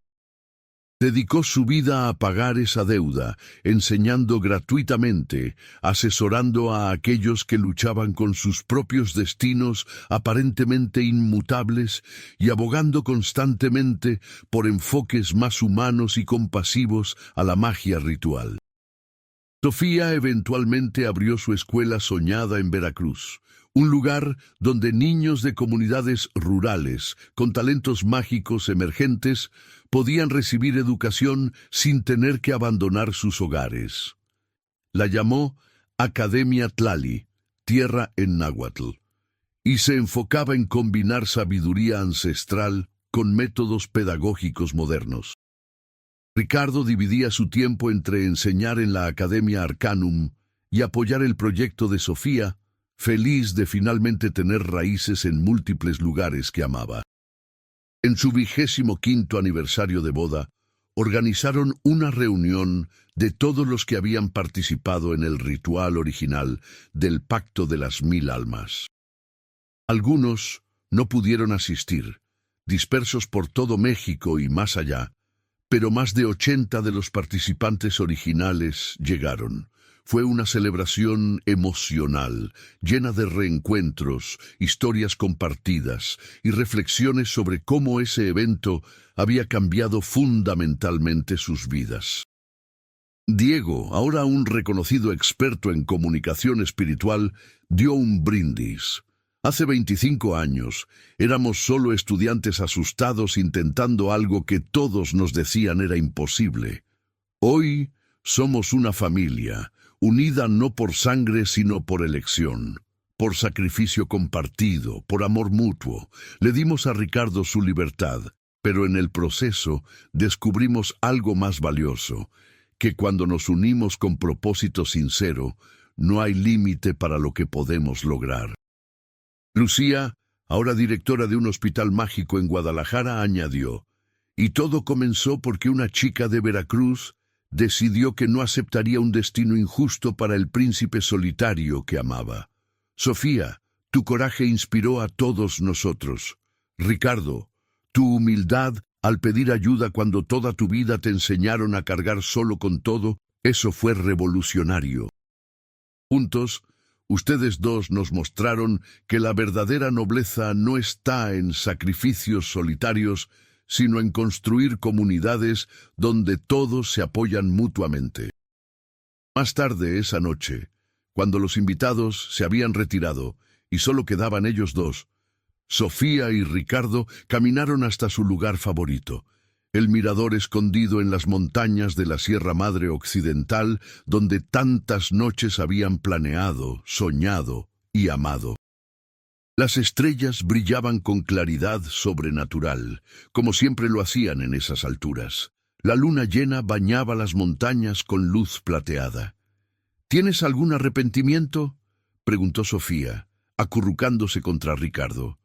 Dedicó su vida a pagar esa deuda, enseñando gratuitamente, asesorando a aquellos que luchaban con sus propios destinos aparentemente inmutables y abogando constantemente por enfoques más humanos y compasivos a la magia ritual. Sofía eventualmente abrió su escuela soñada en Veracruz, un lugar donde niños de comunidades rurales, con talentos mágicos emergentes, podían recibir educación sin tener que abandonar sus hogares. La llamó Academia Tlali, tierra en náhuatl, y se enfocaba en combinar sabiduría ancestral con métodos pedagógicos modernos. Ricardo dividía su tiempo entre enseñar en la Academia Arcanum y apoyar el proyecto de Sofía, feliz de finalmente tener raíces en múltiples lugares que amaba. En su 25º aniversario de boda, organizaron una reunión de todos los que habían participado en el ritual original del Pacto de las 1000 Almas. Algunos no pudieron asistir, dispersos por todo México y más allá, pero más de 80 de los participantes originales llegaron, Fue una celebración emocional, llena de reencuentros, historias compartidas y reflexiones sobre cómo ese evento había cambiado fundamentalmente sus vidas. Diego, ahora un reconocido experto en comunicación espiritual, dio un brindis. Hace 25 años, éramos solo estudiantes asustados intentando algo que todos nos decían era imposible. Hoy somos una familia, unida no por sangre sino por elección, por sacrificio compartido, por amor mutuo. Le dimos a Ricardo su libertad, pero en el proceso descubrimos algo más valioso, que cuando nos unimos con propósito sincero, no hay límite para lo que podemos lograr. Lucía, ahora directora de un hospital mágico en Guadalajara, añadió, y todo comenzó porque una chica de Veracruz decidió que no aceptaría un destino injusto para el príncipe solitario que amaba. Sofía, tu coraje inspiró a todos nosotros. Ricardo, tu humildad al pedir ayuda cuando toda tu vida te enseñaron a cargar solo con todo, eso fue revolucionario. Juntos, ustedes dos nos mostraron que la verdadera nobleza no está en sacrificios solitarios, sino en construir comunidades donde todos se apoyan mutuamente. Más tarde esa noche, cuando los invitados se habían retirado y solo quedaban ellos dos, Sofía y Ricardo caminaron hasta su lugar favorito, el mirador escondido en las montañas de la Sierra Madre Occidental, donde tantas noches habían planeado, soñado y amado. Las estrellas brillaban con claridad sobrenatural, como siempre lo hacían en esas alturas. La luna llena bañaba las montañas con luz plateada. ¿Tienes algún arrepentimiento?, preguntó Sofía, acurrucándose contra Ricardo.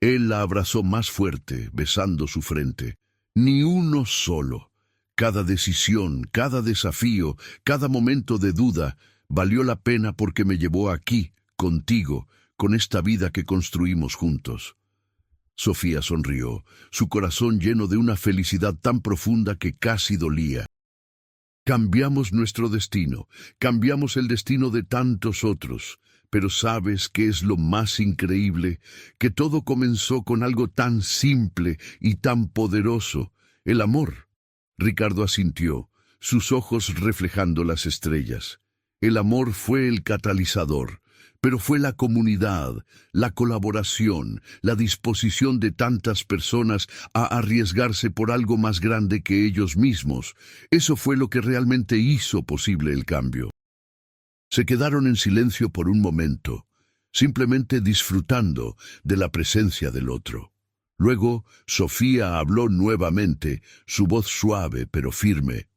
Él la abrazó más fuerte, besando su frente. Ni uno solo. Cada decisión, cada desafío, cada momento de duda valió la pena porque me llevó aquí, contigo, con esta vida que construimos juntos. Sofía sonrió, su corazón lleno de una felicidad tan profunda que casi dolía. Cambiamos nuestro destino, cambiamos el destino de tantos otros. Pero ¿sabes qué es lo más increíble? Que todo comenzó con algo tan simple y tan poderoso, el amor. Ricardo asintió, sus ojos reflejando las estrellas. El amor fue el catalizador, pero fue la comunidad, la colaboración, la disposición de tantas personas a arriesgarse por algo más grande que ellos mismos. Eso fue lo que realmente hizo posible el cambio. Se quedaron en silencio por un momento, simplemente disfrutando de la presencia del otro. Luego, Sofía habló nuevamente, su voz suave pero firme.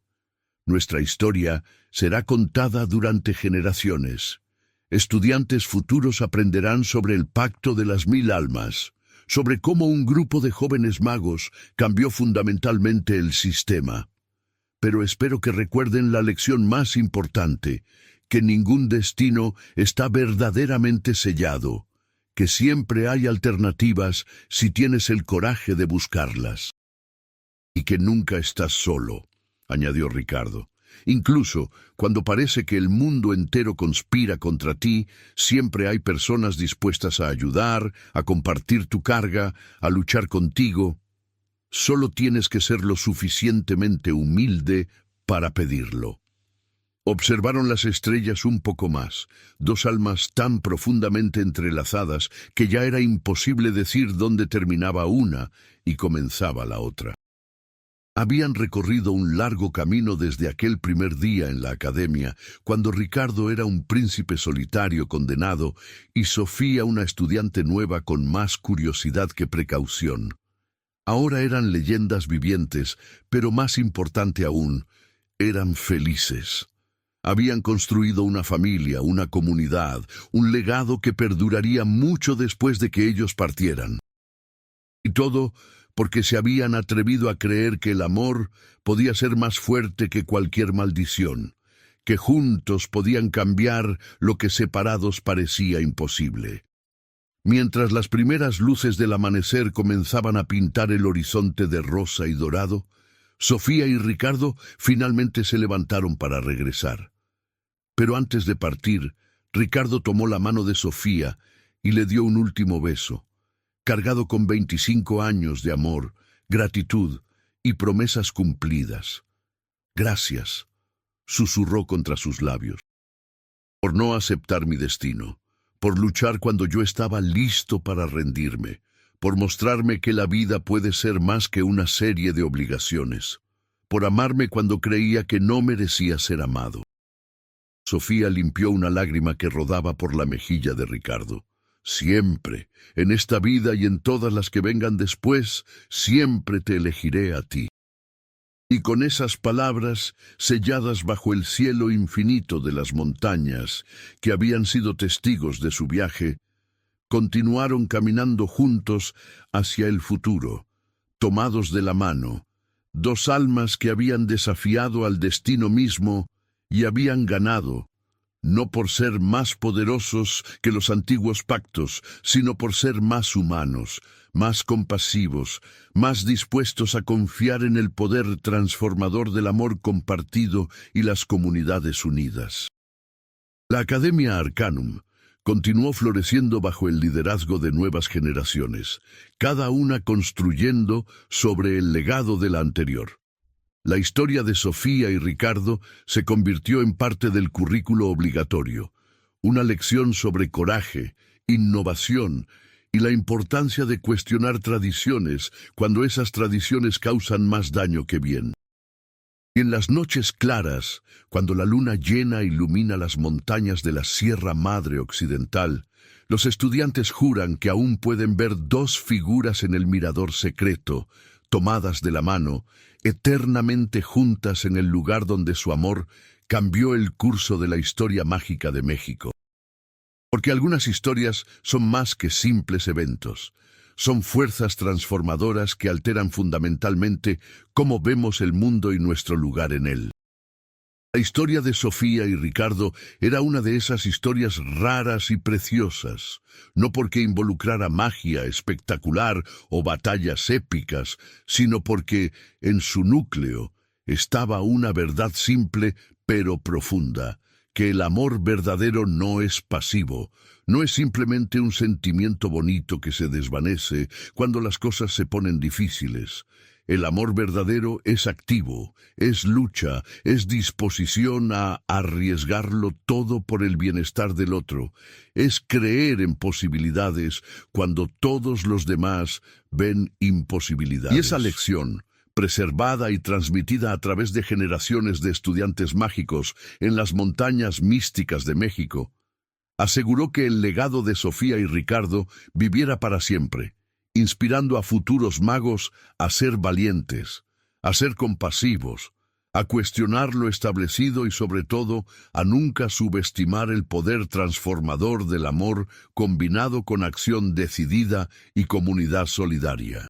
Nuestra historia será contada durante generaciones. Estudiantes futuros aprenderán sobre el pacto de las 1000 almas, sobre cómo un grupo de jóvenes magos cambió fundamentalmente el sistema. Pero espero que recuerden la lección más importante, que ningún destino está verdaderamente sellado, que siempre hay alternativas si tienes el coraje de buscarlas. Y que nunca estás solo, añadió Ricardo. Incluso cuando parece que el mundo entero conspira contra ti, siempre hay personas dispuestas a ayudar, a compartir tu carga, a luchar contigo. Solo tienes que ser lo suficientemente humilde para pedirlo. Observaron las estrellas un poco más, dos almas tan profundamente entrelazadas que ya era imposible decir dónde terminaba una y comenzaba la otra. Habían recorrido un largo camino desde aquel primer día en la academia, cuando Ricardo era un príncipe solitario condenado y Sofía una estudiante nueva con más curiosidad que precaución. Ahora eran leyendas vivientes, pero más importante aún, eran felices. Habían construido una familia, una comunidad, un legado que perduraría mucho después de que ellos partieran. Y todo porque se habían atrevido a creer que el amor podía ser más fuerte que cualquier maldición, que juntos podían cambiar lo que separados parecía imposible. Mientras las primeras luces del amanecer comenzaban a pintar el horizonte de rosa y dorado, Sofía y Ricardo finalmente se levantaron para regresar. Pero antes de partir, Ricardo tomó la mano de Sofía y le dio un último beso, cargado con 25 años de amor, gratitud y promesas cumplidas. «Gracias», susurró contra sus labios, «por no aceptar mi destino, por luchar cuando yo estaba listo para rendirme, por mostrarme que la vida puede ser más que una serie de obligaciones, por amarme cuando creía que no merecía ser amado». Sofía limpió una lágrima que rodaba por la mejilla de Ricardo. «Siempre, en esta vida y en todas las que vengan después, siempre te elegiré a ti». Y con esas palabras, selladas bajo el cielo infinito de las montañas, que habían sido testigos de su viaje, continuaron caminando juntos hacia el futuro, tomados de la mano, dos almas que habían desafiado al destino mismo y habían ganado, no por ser más poderosos que los antiguos pactos, sino por ser más humanos, más compasivos, más dispuestos a confiar en el poder transformador del amor compartido y las comunidades unidas. La Academia Arcanum continuó floreciendo bajo el liderazgo de nuevas generaciones, cada una construyendo sobre el legado de la anterior. La historia de Sofía y Ricardo se convirtió en parte del currículo obligatorio, una lección sobre coraje, innovación y la importancia de cuestionar tradiciones cuando esas tradiciones causan más daño que bien. Y en las noches claras, cuando la luna llena ilumina las montañas de la Sierra Madre Occidental, los estudiantes juran que aún pueden ver dos figuras en el mirador secreto, tomadas de la mano, eternamente juntas en el lugar donde su amor cambió el curso de la historia mágica de México. Porque algunas historias son más que simples eventos, son fuerzas transformadoras que alteran fundamentalmente cómo vemos el mundo y nuestro lugar en él. La historia de Sofía y Ricardo era una de esas historias raras y preciosas, no porque involucrara magia espectacular o batallas épicas, sino porque en su núcleo estaba una verdad simple pero profunda, que el amor verdadero no es pasivo, no es simplemente un sentimiento bonito que se desvanece cuando las cosas se ponen difíciles. El amor verdadero es activo, es lucha, es disposición a arriesgarlo todo por el bienestar del otro, es creer en posibilidades cuando todos los demás ven imposibilidades. Y esa lección, preservada y transmitida a través de generaciones de estudiantes mágicos en las montañas místicas de México, aseguró que el legado de Sofía y Ricardo viviera para siempre, inspirando a futuros magos a ser valientes, a ser compasivos, a cuestionar lo establecido y sobre todo a nunca subestimar el poder transformador del amor combinado con acción decidida y comunidad solidaria.